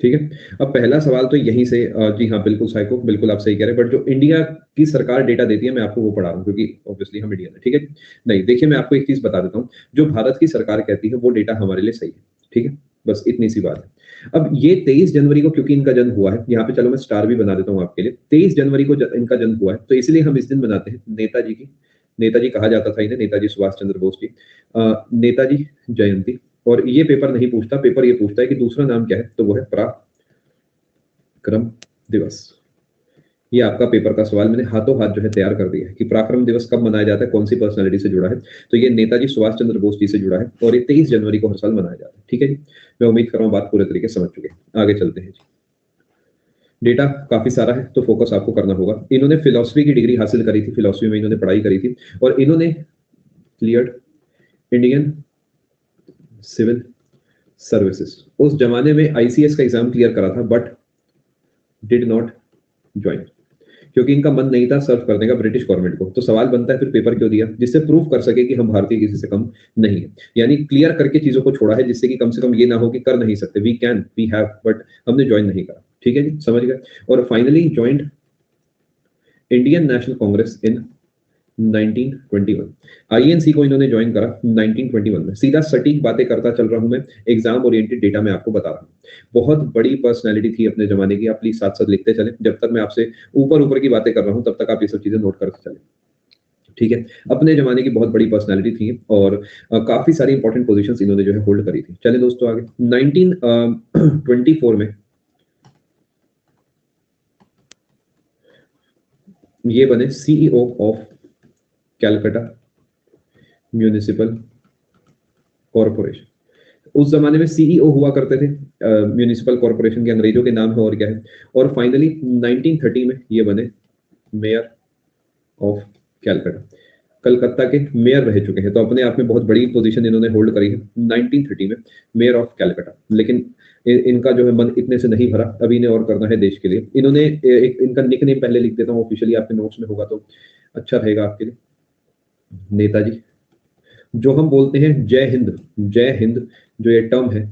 ठीक है? अब पहला सवाल तो यहीं से जी हाँ, बिल्कुल साइको, बिल्कुल आप सही कह रहे हैं, बट जो इंडिया की सरकार डेटा देती है, मैं आपको वो पढ़ा रहा हूँ क्योंकि ऑब्वियसली हम इंडियन हैं, ठीक है? नहीं, देखिए मैं आपको एक चीज़ बता देता हूँ, जो भारत की सरकार कहती है, वो डेटा हमारे लिए सही है, ठीक है? बस इतनी सी बात है। अब ये 23 जनवरी को क्योंकि इनका जन्म हुआ है, यहाँ पे चलो मैं स्टार भी बना देता हूँ आपके लिए। 23 जनवरी को इनका जन्म हुआ है, तो इसलिए हम इस दिन मनाते हैं नेताजी की, नेताजी कहा जाता था इन्हें, नेताजी सुभाष चंद्र बोस जी। नेताजी जयंती। और ये पेपर नहीं पूछता, पेपर ये पूछता है कि दूसरा नाम क्या है, तो वो है पराक्रम दिवस। ये आपका पेपर का सवाल मैंने हाथों हाथ जो है तैयार कर दिया है कि पराक्रम दिवस कब मनाया जाता है, कौन सी पर्सनैलिटी से जुड़ा है। तो ये नेताजी सुभाष चंद्र बोस जी से जुड़ा है और ये 23 जनवरी को हर साल मनाया जाता है, ठीक है जी? मैं उम्मीद कर रहा हूँ बात पूरे तरीके से समझ चुके हैं। आगे चलते हैं जी। डेटा काफी सारा है तो फोकस आपको करना होगा। इन्होंने फिलॉसफी की डिग्री हासिल करी थी, फिलॉसफी में इन्होंने पढ़ाई करी थी और इन्होंने क्लियर्ड इंडियन सिविल सर्विसेज। उस जमाने में आईसीएस का एग्जाम क्लियर करा था बट डिड नॉट ज्वाइन, क्योंकि इनका मन नहीं था सर्व करने का ब्रिटिश गवर्नमेंट को। तो सवाल बनता है फिर पेपर क्यों दिया? जिससे प्रूव कर सके कि हम भारतीय किसी से कम नहीं है, यानी क्लियर करके चीजों को छोड़ा है जिससे कि कम से कम ये ना हो कि कर नहीं सकते, we can, we have, but हमने ज्वाइन नहीं करा, ठीक है जी? समझ गए? और finally joined Indian National Congress in 1921। INC को इन्होंने ज्वाइन करा 1921 में। सीधा सटीक बातें करता चल रहा हूं मैं, एग्जाम ओरिएंटेड डेटा मैं आपको बता रहा हूं। बहुत बड़ी पर्सनैलिटी थी अपने जमाने की। आप प्लीज साथ साथ लिखते चले, जब तक मैं आपसे ऊपर ऊपर की बातें कर रहा हूं तब तक आप ये सब चीजें नोट करते चले, ठीक है। अपने जमाने की बहुत बड़ी पर्सनैलिटी थी और काफी सारी इंपॉर्टेंट पोजीशंस इन्होंने जो है होल्ड करी थी। चले दोस्तों आगे। 1924 में ये बने CEO of Calcutta municipal corporation. उस जमाने में सीईओ हुआ करते थे म्यूनिसिपल कॉरपोरेशन के, अंग्रेजों के नाम है और क्या है। और फाइनली 1930 में ये बने मेयर ऑफ कैलकाटा, कलकत्ता के मेयर रह चुके हैं। तो अपने आप में बहुत बड़ी पोजीशन इन्होंने होल्ड करी है 1930 में, मेयर ऑफ कैलकाटा। लेकिन इनका जो है मन इतने से नहीं भरा, अभी इन्हें और करना है देश के लिए। इन्होंने एक इनका निक नेम पहले लिख देता हूँ, ऑफिशियली आपके नोट्स में होगा तो अच्छा रहेगा आपके लिए। नेताजी। जो हम बोलते हैं जय हिंद, जय हिंद जो ये टर्म है,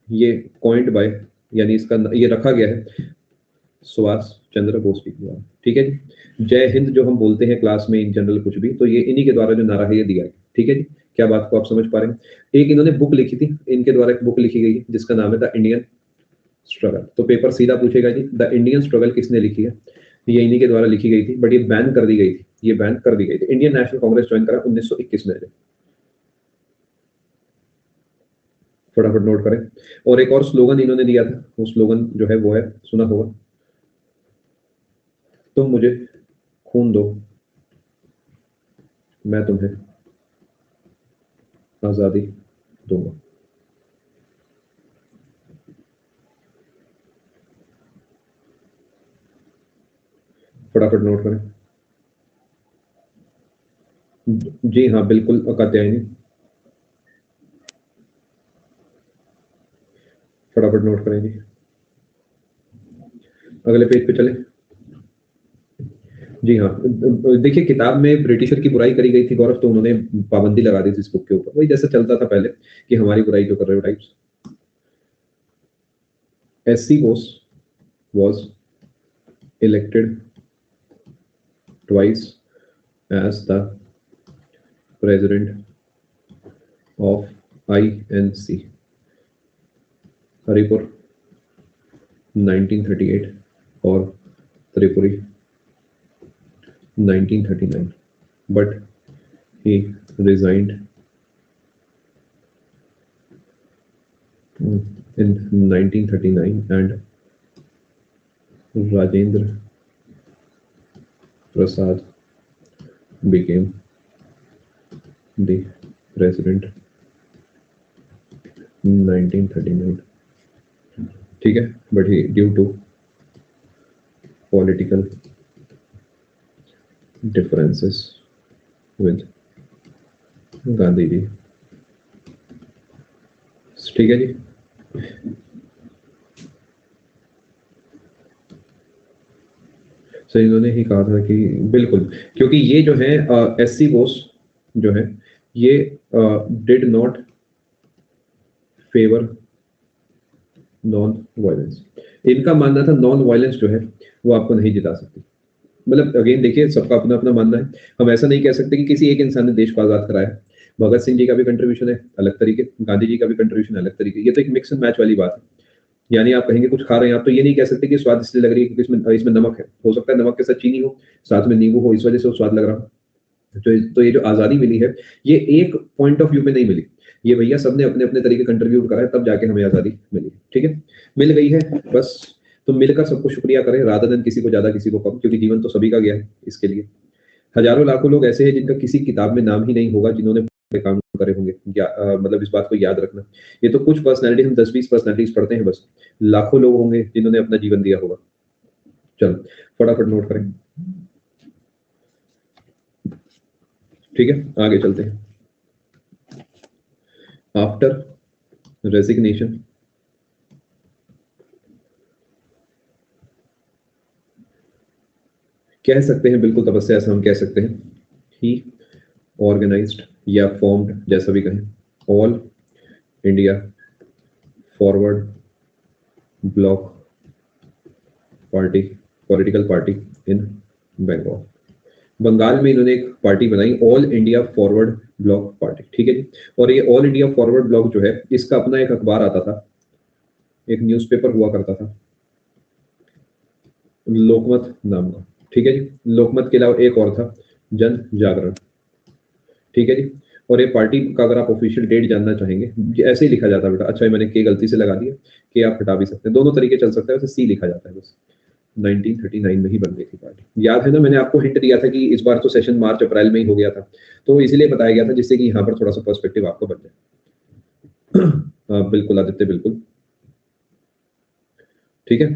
ये पॉइंट बाय, यानी इसका ये रखा गया है सुभाष चंद्र बोस जी के द्वारा, ठीक है जी। जय हिंद जो हम बोलते हैं क्लास में इन जनरल कुछ भी, तो ये इन्हीं के द्वारा जो नारा है ये दिया है, ठीक है जी। क्या बात को आप समझ पा रहे हैं। एक इन्होंने बुक लिखी थी, इनके द्वारा एक बुक लिखी गई है जिसका नाम है द इंडियन स्ट्रगल। तो पेपर सीधा पूछेगा जी द इंडियन स्ट्रगल किसने लिखी है। ये इन्हीं के द्वारा लिखी गई थी, बट ये बैन कर दी गई थी, ये बैन कर दी गई थी। इंडियन नेशनल कांग्रेस ज्वाइन करा 1921 में। फटाफट नोट करें। और एक और स्लोगन इन्होंने दिया था, वो स्लोगन जो है वो है, सुना होगा, तुम मुझे खून दो मैं तुम्हें आजादी दूंगा। फटाफट नोट करें। जी हाँ बिल्कुल कात्यायनी। फटाफट नोट करें जी। अगले पेज पे चले। जी हाँ, देखिए किताब में ब्रिटिशर की बुराई करी गई थी गौरव, तो उन्होंने पाबंदी लगा दी थी इस बुक के ऊपर। वही जैसे चलता था पहले कि हमारी बुराई क्यों कर रहे हो types. SC Bose was elected twice as the president of INC, Haripur 1938 or Tripuri 1939, but he resigned in 1939 and Rajendra Prasad became the president in 1939, ठीक है। but he due to political differences with Gandhi ji, ठीक है जी। सो इन्होंने ही कहा था कि बिल्कुल, क्योंकि ये जो है एससी बोस जो है ये did not favour non violence. इनका मानना था नॉन वायलेंस जो है वो आपको नहीं जिता सकती। मतलब अगेन देखिए सबका अपना अपना मानना है, हम ऐसा नहीं कह सकते कि किसी एक इंसान ने देश को आजाद कराया। भगत सिंह जी का भी कंट्रीब्यूशन है अलग तरीके, गांधी जी का भी कंट्रीब्यूशन अलग तरीके। ये तो एक मिक्स एंड मैच वाली बात है। यानी आप कहेंगे कुछ खा रहे हैं आप, तो ये नहीं कह सकते कि स्वाद इसलिए लग रही है क्योंकि इसमें इसमें नमक है। हो सकता है नमक के साथ चीनी हो, साथ में नींबू हो, इस वजह से वो स्वाद लग रहा हो। तो ये जो आजादी मिली है ये एक पॉइंट ऑफ व्यू पे नहीं मिली। ये भैया सबने अपने अपने तरीके कंट्रीब्यूट करा है, तब जाके हमें आजादी मिली, ठीक है। मिल गई है बस, तो मिलकर सबको शुक्रिया करें रादर देन किसी को ज्यादा किसी को कम, क्योंकि जीवन तो सभी का गया है। इसके लिए हजारों लाखों लोग ऐसे हैं जिनका किसी किताब में नाम ही नहीं होगा, जिन्होंने बड़े काम करे होंगे। मतलब इस बात को याद रखना। ये तो कुछ पर्सनैलिटी, हम 10-20 पर्सनैलिटीज पढ़ते हैं बस, लाखों लोग होंगे जिन्होंने अपना जीवन दिया होगा। चलो फटाफट नोट करें, ठीक है। आगे चलते हैं। आफ्टर रेजिग्नेशन कह सकते हैं, बिल्कुल तपस्या ऐसा हम कह सकते हैं। ही ऑर्गेनाइज्ड या फॉर्म्ड, जैसा भी कहें, All India Forward Bloc party, political party in Bengal. Bengal में इन्होंने एक पार्टी बनाई, ऑल इंडिया फॉरवर्ड ब्लॉक पार्टी, ठीक है जी। और ये ऑल इंडिया फॉरवर्ड ब्लॉक जो है, इसका अपना एक अखबार आता था, एक न्यूज़पेपर हुआ करता था, लोकमत नाम का, ठीक है जी। लोकमत के अलावा एक और था, जन जागरण, ठीक है जी। और ये पार्टी का अगर आप ऑफिशियल डेट जानना चाहेंगे, ये ऐसे ही लिखा जाता है बेटा। अच्छा, ये मैंने के गलती से लगा दिया, कि आप हटा भी सकते हैं, दोनों तरीके चल सकता है, वैसे सी लिखा जाता है बस। 1939 में ही बन गई थी पार्टी, याद है ना, मैंने आपको हिंट दिया था कि इस बार तो सेशन मार्च अप्रैल में ही हो गया था, तो इसीलिए बताया गया था, जिससे कि यहाँ पर थोड़ा सा पर्सपेक्टिव आपको बन जाए। बिल्कुल आदित्य, बिल्कुल, ठीक है,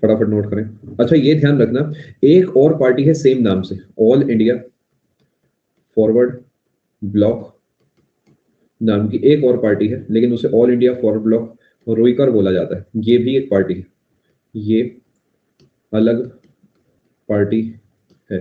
फटाफट नोट करें। अच्छा, ये ध्यान रखना, एक और पार्टी है सेम नाम से, ऑल इंडिया फॉरवर्ड ब्लॉक नाम की एक और पार्टी है, लेकिन उसे ऑल इंडिया फॉरवर्ड ब्लॉक रोइकर बोला जाता है। ये भी एक पार्टी है, ये अलग पार्टी है,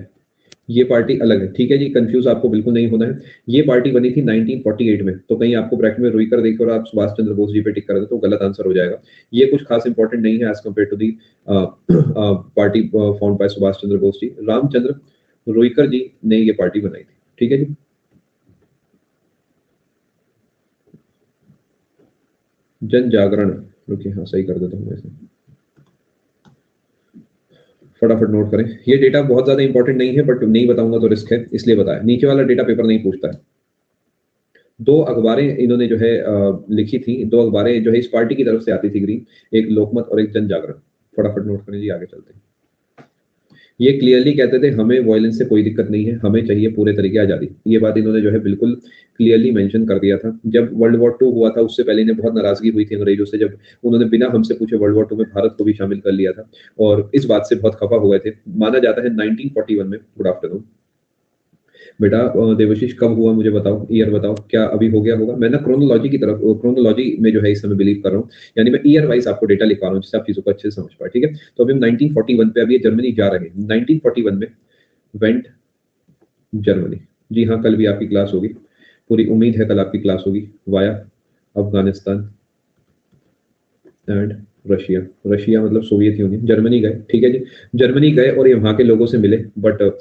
ये पार्टी अलग है, ठीक है जी। कंफ्यूज आपको बिल्कुल नहीं होना है। ये पार्टी बनी थी 1948 में, तो कहीं आपको ब्रैकेट में रुई कर देखे और आप सुभाष चंद्र बोस जी पे टिक कर दे तो गलत आंसर हो जाएगा। ये कुछ खास इंपॉर्टेंट नहीं है as compare to the party found by Subhash Chandra Bose ji. Ramchandra Ruikar ji ने ये पार्टी बनाई थी, ठीक है जी। जन जागरण, रुकिए, हाँ सही कर देता हूँ वैसे, फटाफट नोट करें। ये डेटा बहुत ज्यादा इंपॉर्टेंट नहीं है, बट नहीं बताऊंगा तो रिस्क है, इसलिए बताया। नीचे वाला डेटा पेपर नहीं पूछता है। दो अखबारें इन्होंने जो है लिखी थी, दो अखबारें जो है इस पार्टी की तरफ से आती थी ग्रीन, एक लोकमत और एक जन जागरण। फटाफट नोट करें जी, आगे चलते हैं। ये क्लियरली कहते थे हमें वायलेंस से कोई दिक्कत नहीं है, हमें चाहिए पूरे तरीके आजादी। ये बात इन्होंने जो है बिल्कुल क्लियरली मेंशन कर दिया था। जब वर्ल्ड वॉर टू हुआ था, उससे पहले इन्हें बहुत नाराजगी हुई थी अंग्रेजों से, जब उन्होंने बिना हमसे पूछे वर्ल्ड वॉर टू में भारत को भी शामिल कर लिया था, और इस बात से बहुत खफा हुए थे। माना जाता है 1941 में, गुड आफ्टरनून बेटा, देवशीष कब हुआ मुझे बताओ, ईयर बताओ, क्या अभी हो गया होगा? मैं ना क्रोनोलॉजी की तरफ, क्रोनोलॉजी में जो है इस समय बिलीव कर रहा हूँ, यानी मैं ईयर वाइज आपको डेटा लिखा रहा हूँ, जिससे आप चीजों को अच्छे से समझ पाए, ठीक है। तो अभी हम 1941 पे, अभी ये जर्मनी जा रहे हैं। 1941 में वेंट जर्मनी, जी हाँ, कल भी आपकी क्लास होगी, पूरी उम्मीद है कल आपकी क्लास होगी। Via Afghanistan and Russia, Russia मतलब सोवियत यूनियन, जर्मनी गए, ठीक है जी। जर्मनी गए और ये वहां के लोगों से मिले, but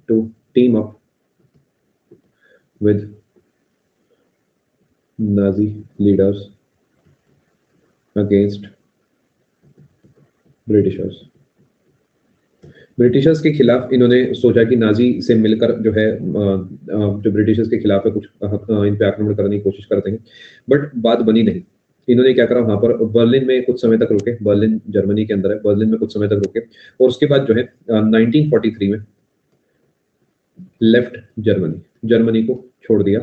to team up with Nazi leaders against Britishers. Britishers के खिलाफ इन्होंने सोचा कि नाजी से मिलकर जो है जो ब्रिटिशर्स के खिलाफ है कुछ इन पे आक्रमण करने की कोशिश करते हैं, बट बात बनी नहीं। इन्होंने क्या करा, वहां पर बर्लिन में कुछ समय तक रुके, बर्लिन जर्मनी के अंदर है, बर्लिन में कुछ समय तक रुके, और उसके बाद जो है 1943 में लेफ्ट जर्मनी, जर्मनी को छोड़ दिया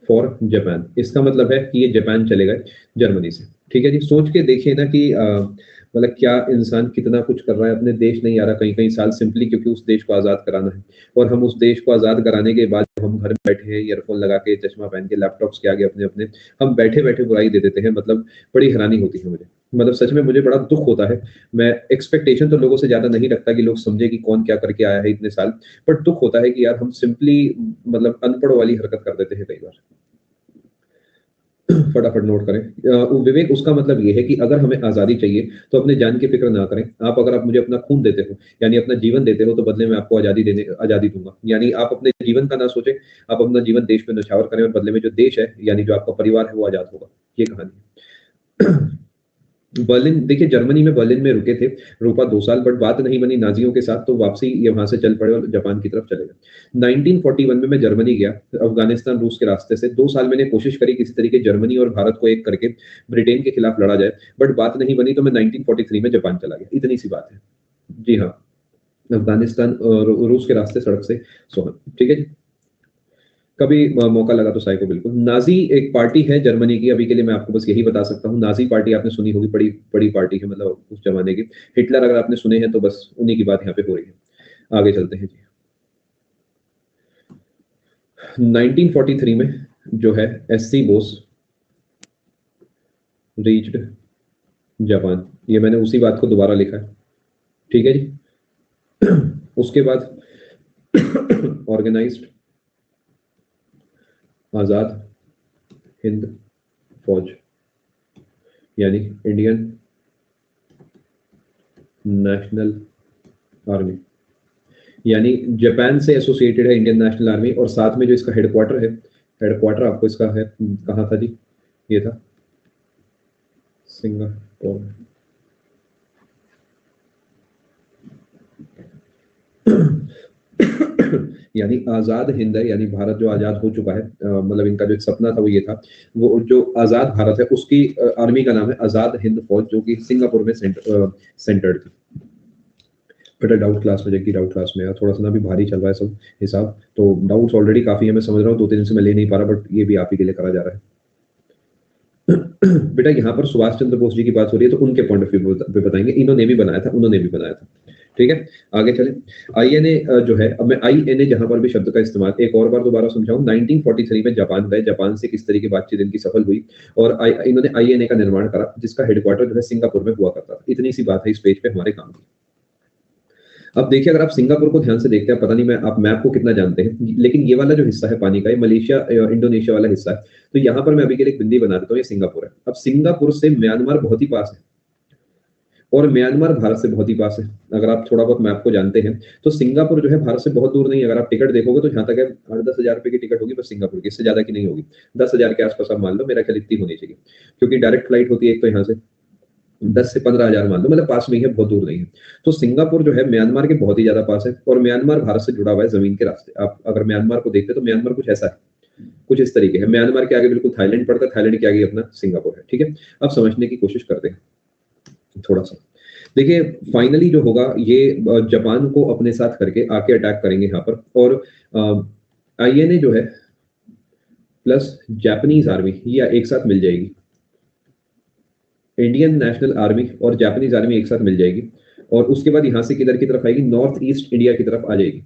फॉर जापान। इसका मतलब है कि ये जापान चले गए जर्मनी से, ठीक है जी। सोच के देखिए ना कि मतलब क्या इंसान कितना कुछ कर रहा है, अपने देश नहीं आ रहा कहीं कहीं साल, सिंपली क्योंकि उस देश को आजाद कराना है। और हम उस देश को आजाद कराने के बाद हम घर में बैठे हैं, ईयरफोन लगा के, चश्मा पहन के, लैपटॉप्स के आगे अपने अपने, हम बैठे बैठे बुराई दे देते हैं। मतलब बड़ी हैरानी होती है मुझे, मतलब सच में मुझे बड़ा दुख होता है। मैं एक्सपेक्टेशन तो लोगों से ज्यादा नहीं रखता कि लोग समझे कि कौन क्या करके आया है इतने साल, बट दुख होता है कि यार हम सिंपली मतलब अनपढ़ वाली हरकत कर देते हैं कई बार। फटाफट नोट करें। विवेक, उसका मतलब ये है कि अगर हमें आजादी चाहिए तो अपने जान की फिक्र ना करें। आप अगर आप मुझे अपना खून देते हो, यानी अपना जीवन देते हो, तो बदले में आपको आजादी दूंगा। यानी आप अपने जीवन का ना सोचें, आप अपना जीवन देश में न्यौछावर करें, और बदले में जो देश है, यानी जो आपका परिवार है, वो आजाद होगा। ये कहानी है। बर्लिन, देखिए जर्मनी में, बर्लिन में रुके थे, रुका 2 साल, बट बात नहीं बनी नाजियों के साथ, तो वापसी ये वहां से चल पड़े और जापान की तरफ चले गए। 1941 में मैं जर्मनी गया, अफगानिस्तान रूस के रास्ते से। 2 साल मैंने कोशिश करी किसी तरीके जर्मनी और भारत को एक करके ब्रिटेन के खिलाफ लड़ा जाए, बट बात नहीं बनी, तो मैं 1943 में जापान चला गया। इतनी सी बात है। जी हाँ, अफगानिस्तान और रूस के रास्ते सड़क से सोहन, ठीक है जी। कभी मौका लगा तो साइको, बिल्कुल। नाजी एक पार्टी है जर्मनी की, अभी के लिए मैं आपको बस यही बता सकता हूँ। नाजी पार्टी आपने सुनी होगी, बड़ी बड़ी पार्टी है, मतलब उस जमाने की। हिटलर अगर आपने सुने हैं तो बस उन्हीं की बात यहाँ पे हो रही है। आगे चलते हैं जी। 1943 में जो है एससी बोस रीच्ड जापान, ये मैंने उसी बात को दोबारा लिखा है, ठीक है जी। उसके बाद ऑर्गेनाइज्ड आजाद हिंद फौज, यानी इंडियन नेशनल आर्मी, यानी जापान से एसोसिएटेड है इंडियन नेशनल आर्मी, और साथ में जो इसका हेडक्वार्टर है, हेडक्वार्टर आपको इसका है कहाँ था जी, ये था सिंगापुर। यानी आजाद हिंद है, यानी भारत जो आजाद हो चुका है, मतलब इनका जो एक सपना था वो ये था, वो जो आजाद भारत है उसकी आर्मी का नाम है आजाद हिंद फौज, जो कि सिंगापुर में सेंटर्ड थी। बेटा डाउट क्लास में, जबकि डाउट क्लास में यार थोड़ा सा ना भी भारी चल रहा है सब हिसाब, तो डाउट्स ऑलरेडी काफी है, मैं समझ रहा हूँ 2-3 दिन से मैं ले नहीं पा रहा, बट ये भी आप ही के लिए करा जा रहा है। बेटा यहाँ पर सुभाष चंद्र बोस जी की बात हो रही है, तो उनके पॉइंट ऑफ व्यू पे बताएंगे, इन्होंने भी बनाया था, उन्होंने भी बनाया था, ठीक है। आगे चले, आईएनए जो है, अब मैं आईएनए जहां पर भी शब्द का इस्तेमाल एक और बार दोबारा समझाऊं, 1943 में जापान गए, जापान से किस तरह की बातचीत इनकी सफल हुई, और इन्होंने आईएनए का निर्माण करा, जिसका हेडक्वार्टर जो है सिंगापुर में हुआ करता था। इतनी सी बात है इस पेज पे हमारे काम की। अब देखिए, अगर आप सिंगापुर को ध्यान से देखते हैं, पता नहीं मैं आप मैप को कितना जानते हैं, लेकिन ये वाला जो हिस्सा है पानी का, ये मलेशिया इंडोनेशिया वाला हिस्सा है, तो यहाँ पर मैं अभी के लिए एक बिंदी बना देता हूँ, ये सिंगापुर है। अब सिंगापुर से म्यांमार बहुत ही पास है, और म्यांमार भारत से बहुत ही पास है। अगर आप थोड़ा बहुत मैप को जानते हैं, तो सिंगापुर जो है भारत से बहुत दूर नहीं है। अगर आप टिकट देखोगे तो जहां तक है 8-10 हजार रुपए की टिकट होगी बस सिंगापुर की, इससे ज्यादा की नहीं होगी। 10 हजार के आसपास आप मान लो, मेरा ख्याल इतनी होनी चाहिए, क्योंकि डायरेक्ट फ्लाइट होती है एक तो यहाँ से 10 से 15 हजार मान लो, मतलब पास में ही है, बहुत दूर नहीं है। तो सिंगापुर जो है म्यांमार के बहुत ही ज्यादा पास है, और म्यांमार भारत से जुड़ा हुआ है जमीन के रास्ते। आप अगर म्यांमार को देखते हैं तो म्यांमार कुछ ऐसा है, कुछ इस तरीके है। म्यांमार के आगे बिल्कुल थाईलैंड पड़ता है, थाईलैंड के आगे अपना सिंगापुर है, ठीक है। अब समझने की कोशिश करते हैं थोड़ा सा। देखिए, फाइनली जो होगा ये जापान को अपने साथ करके आके अटैक करेंगे यहाँ पर, और आईएनए जो है प्लस जापानीज आर्मी ये एक साथ मिल जाएगी, इंडियन नेशनल आर्मी और जापानीज आर्मी एक साथ मिल जाएगी, और उसके बाद यहां से किधर की तरफ आएगी, नॉर्थ ईस्ट इंडिया की तरफ आ जाएगी।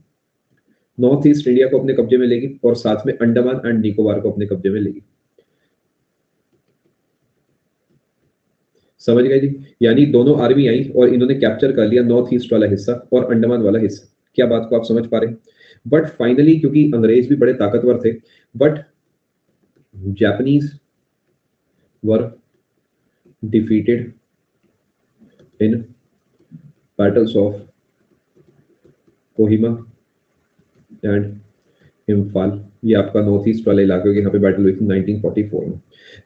नॉर्थ ईस्ट इंडिया को अपने कब्जे में लेगी, और साथ में अंडमान एंड निकोबार को अपने कब्जे में लेगी। समझ गए जी, यानी दोनों आर्मी आई और इन्होंने कैप्चर कर लिया नॉर्थ ईस्ट वाला हिस्सा और अंडमान वाला हिस्सा। क्या बात को आप समझ पा रहे हैं? बट फाइनली, क्योंकि अंग्रेज भी बड़े ताकतवर थे, but Japanese were defeated in battles of Kohima and Imphal. ये आपका नॉर्थ ईस्ट वाले इलाके के यहाँ पे बैटल हुई थी 1944 में।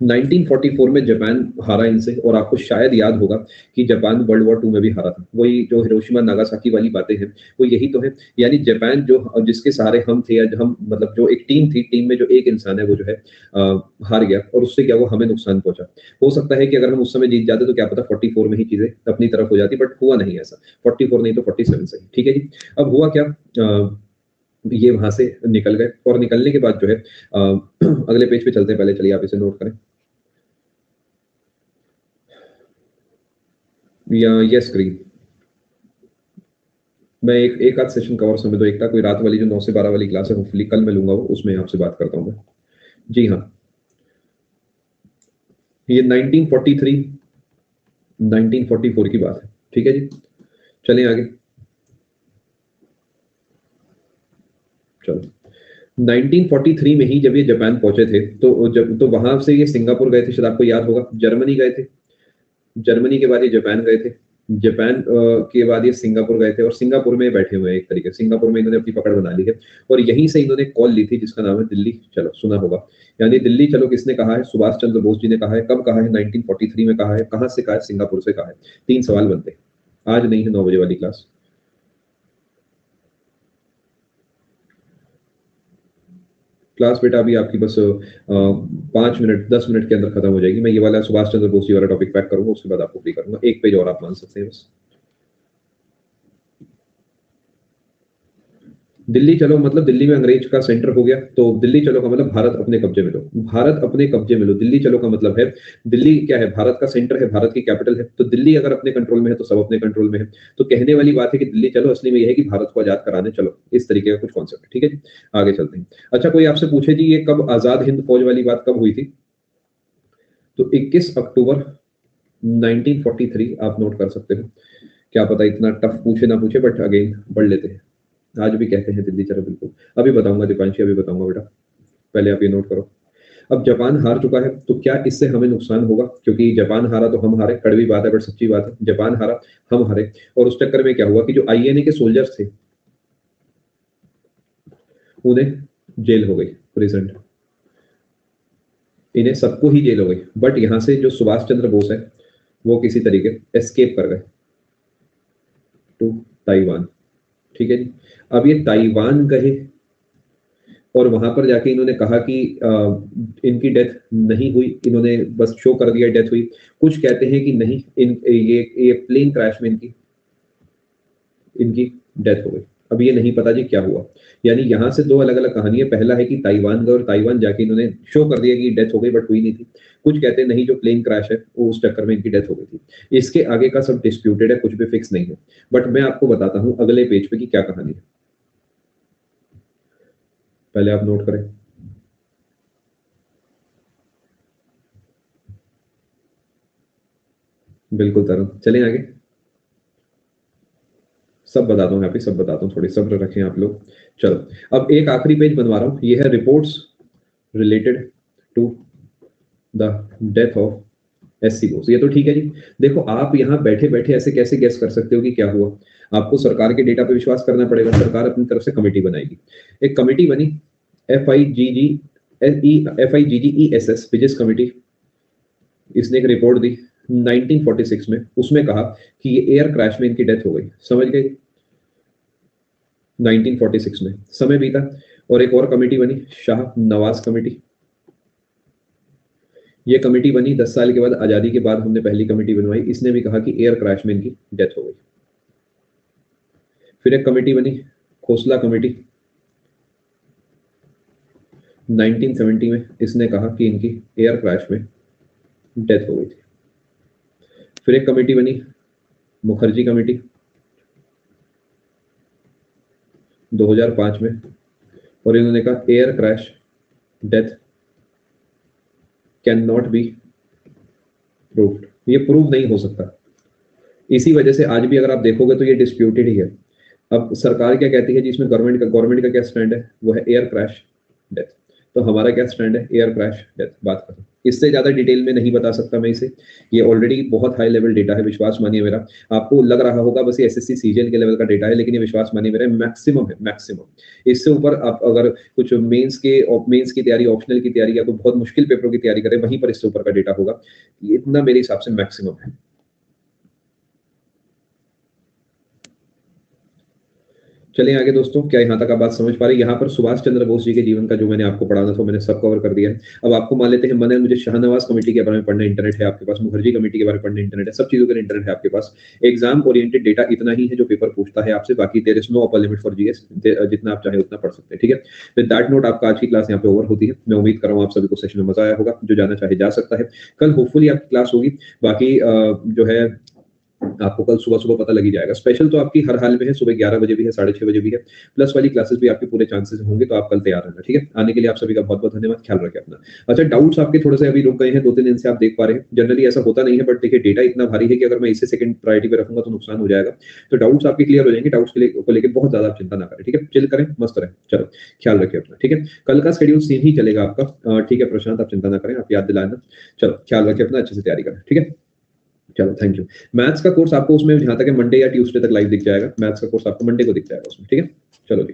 1944 में जापान हारा इनसे, और आपको शायद याद होगा कि जापान वर्ल्ड वॉर 2 में भी हारा था। वही जो हिरोशिमा नागासाकी वाली बातें हैं वो यही तो है। यानी जापान जो जिसके सहारे हम थे, या हम मतलब जो एक टीम थी, टीम में जो एक इंसान है वो जो है हार गया, और उससे क्या हुआ, हमें नुकसान पहुंचा। हो सकता है कि अगर हम उस समय जीत जाते तो क्या पता 44 में ही चीजें अपनी तरफ हो जाती, बट हुआ नहीं ऐसा। 44 नहीं तो 47 सही, ठीक है जी। अब हुआ क्या, ये वहां से निकल गए, और निकलने के बाद जो है अगले पेज पे चलते हैं, पहले चलिए आप इसे नोट करें। या ये स्क्रीन मैं एक आध सेशन कवर समझ दो, एक था कोई रात वाली जो 9 से 12 वाली क्लास है, होपफुली कल मैं लूंगा वो, उसमें आपसे बात करता हूं मैं। जी हाँ, ये 1943 1944 की बात है, ठीक है जी। चलें आगे, चलो 1943 में ही जब ये जापान पहुंचे थे, तो वहां से ये सिंगापुर गए थे, शायद आपको याद होगा। जर्मनी गए थे, जर्मनी के बाद ये जापान गए थे, जापान के बाद ये सिंगापुर गए थे, और सिंगापुर में बैठे हुए हैं एक तरीके से। सिंगापुर में इन्होंने अपनी पकड़ बना ली है, और यहीं से इन्होंने कॉल ली थी जिसका नाम है दिल्ली चलो, सुना होगा। यानी दिल्ली चलो किसने कहा है, सुभाष चंद्र बोस जी ने कहा है। कब कहा है, 1943 में कहा है। कहां से कहा है, सिंगापुर से कहा है। 3 सवाल बनते हैं, आज नहीं है 9 बजे वाली क्लास। क्लास बेटा अभी आपकी बस 5 मिनट 10 मिनट के अंदर खत्म हो जाएगी। मैं ये वाला सुभाष चंद्र बोस जी वाला टॉपिक पैक करूंगा, उसके बाद आपको फ्री करूंगा। एक पेज और आप मान सकते हैं बस। दिल्ली चलो मतलब दिल्ली में अंग्रेज का सेंटर हो गया, तो दिल्ली चलो का मतलब भारत अपने कब्जे में लो, भारत अपने कब्जे में लो। दिल्ली चलो का मतलब है, दिल्ली क्या है, भारत का सेंटर है, भारत की कैपिटल है, तो दिल्ली अगर अपने कंट्रोल में है तो सब अपने कंट्रोल में है। तो कहने वाली बात है कि दिल्ली चलो, असली में यह है कि भारत को आजाद कराने चलो, इस तरीके का कुछ कॉन्सेप्ट है, ठीक है जी। आगे चलते हैं। अच्छा, कोई आपसे पूछे जी ये कब आजाद हिंद फौज वाली बात कब हुई थी, तो 21 अक्टूबर 1943 आप नोट कर सकते हो। क्या पता इतना टफ पूछे ना पूछे, बट अगेन पढ़ लेते हैं। आज भी कहते हैं दिल्ली चलो, बिल्कुल अभी बताऊंगा दीपांशी, अभी बताऊंगा बेटा, पहले आप ये नोट करो। अब जापान हार चुका है, तो क्या इससे हमें नुकसान होगा, क्योंकि जापान हारा तो हम हारे। कड़वी बात है बट सच्ची बात है, जापान हारा हम हारे, और उस चक्कर में क्या हुआ कि जो आईएनए के सोल्जर्स थे, उन्हें जेल हो गई, प्रेजेंट, इन्हें सबको ही जेल हो गई। बट यहां से जो सुभाष चंद्र बोस है वो किसी तरीके एस्केप कर गए टू ताइवान, ठीक है जी। अब ये ताइवान गए और वहां पर जाके इन्होंने कहा कि इनकी डेथ नहीं हुई, इन्होंने बस शो कर दिया डेथ हुई। कुछ कहते हैं कि नहीं, ये प्लेन क्रैश में इनकी डेथ हो गई। अब ये नहीं पता जी क्या हुआ। यानी यहां से दो अलग अलग कहानियां। पहला है कि ताइवान गए और ताइवान जाके इन्होंने शो कर दिया कि डेथ हो गई, बट हुई नहीं थी। कुछ कहते हैं नहीं, जो प्लेन क्रैश है वो उस चक्कर में इनकी डेथ हो गई थी। इसके आगे का सब डिस्प्यूटेड है, कुछ भी फिक्स नहीं है। बट मैं आपको बताता हूं अगले पेज पे कि क्या कहानी है, पहले आप नोट करें। बिल्कुल तरह, चलें आगे, सब बताता हूँ, यहाँ पे सब बताता हूँ, थोड़ी सब्र रखें आप लोग। चलो अब एक आखिरी पेज बनवा रहा हूँ, ये है reports related to the death of SC Bose. ये तो ठीक है जी। देखो आप यहाँ बैठे बैठे ऐसे कैसे गेस कर सकते हो कि क्या हुआ। आपको सरकार के डेटा पे विश्वास करना पड़ेगा। सरकार अपनी तरफ से कमेटी बनाएगी। एक कमेटी बनी, FIGGESS फिजिक्स कमेटी। इसने एक रिपोर्ट दी 1946 में। उसमें कहा कि ये एयर क्रैश में इनकी डेथ हो गई। समझ गए, 1946 में। समय बीता और एक और कमेटी बनी, शाह नवाज कमेटी। ये कमेटी बनी 10 साल के बाद, आजादी के बाद हमने पहली कमेटी बनवाई। इसने भी कहा कि एयर क्रैश में इनकी डेथ हो गई। फिर एक कमेटी बनी, खोसला कमेटी, 1970 में। इसने कहा कि इनकी एयर क्रैश में डेथ हो गई थी। फिर एक कमेटी बनी, मुखर्जी कमेटी, 2005 में। और इन्होंने कहा air crash death can not be proved, ये प्रूव नहीं हो सकता। इसी वजह से आज भी अगर आप देखोगे तो ये डिस्प्यूटेड ही है। अब सरकार क्या कहती है जी, इसमें गवर्नमेंट का क्या स्टैंड है, वो है एयर क्रैश डेथ। तो हमारा क्या स्टैंड है, एयर क्रैश डेथ। बात करें, इससे ज्यादा डिटेल में नहीं बता सकता मैं इसे। ये ऑलरेडी बहुत हाई लेवल डेटा है, विश्वास मानिए मेरा। आपको लग रहा होगा बस ये एसएससी सीजीएल के लेवल का डेटा है, लेकिन ये विश्वास मानिए मेरा मैक्सिमम है, मैक्सिमम। इससे ऊपर आप अगर कुछ मेंस की तैयारी, ऑप्शनल की तैयारी या तो बहुत मुश्किल पेपरों की तैयारी करें, वहीं पर इससे ऊपर का डेटा होगा। इतना मेरे हिसाब से मैक्सिमम है। चलिए आगे दोस्तों, क्या यहाँ तक आप बात समझ पा रहे हैं? यहाँ पर सुभाष चंद्र बोस जी के जीवन का जो मैंने आपको पढ़ाना था मैंने सब कवर कर दिया है। अब आपको मान लेते हैं मन है मुझे शाहनवाज कमेटी के बारे में पढ़ना, इंटरनेट है आपके पास, मुखर्जी कमेटी के बारे में पढ़ना, इंटरनेट है, सब चीजों का इंटरनेट है आपके पास। एग्जाम ओरिएंटेड डेटा इतना ही है जो पेपर पूछता है आपसे, बाकी there is no upper limit for GS. जितना आप चाहे उतना पढ़ सकते हैं, ठीक है। विद दैट नोट आपका आज की क्लास यहाँ पे ओवर होती है। मैं उम्मीद कर रहा हूँ आप सभी को सेशन में मजा आया होगा। जो जाना चाहे जा सकता है। कल होपफुली आपकी क्लास होगी। बाकी जो है आपको कल सुबह सुबह पता लग ही जाएगा। स्पेशल तो आपकी हर हाल में है, सुबह 11 बजे भी है, 6:30 बजे भी है। प्लस वाली क्लासेस भी आपके पूरे चांसेस होंगे, तो आप कल तैयार रहना, ठीक है। आने के लिए आप सभी का बहुत बहुत धन्यवाद। ख्याल रखें अपना। अच्छा, डाउट्स आपके थोड़े से अभी रुक गए हैं, 2-3 दिन से आप देख पा रहे हैं। जनरली ऐसा होता नहीं है, बट देखिए डेटा इतना भारी है कि अगर मैं इसे सेकंड प्रायोरिटी पे रखूंगा तो नुकसान हो जाएगा। तो डाउट्स आपके क्लियर हो जाएंगे। डाउट्स को लेकर बहुत ज्यादा आप चिंता ना करें, ठीक है। चिल करें, मस्त रहें। चलो, ख्याल रखें अपना, ठीक है। कल का शेड्यूल सेम ही चलेगा आपका, ठीक है प्रशांत, आप चिंता ना करें, आप याद दिलाना। चलो, ख्याल रखें अपना, अच्छे से तैयारी करें, ठीक है। चलो, थैंक यू। मैथ्स का कोर्स आपको उसमें जहां तक है मंडे या ट्यूसडे तक लाइव दिख जाएगा। मैथ्स का कोर्स आपको मंडे को दिख जाएगा उसमें, ठीक है। चलो जी।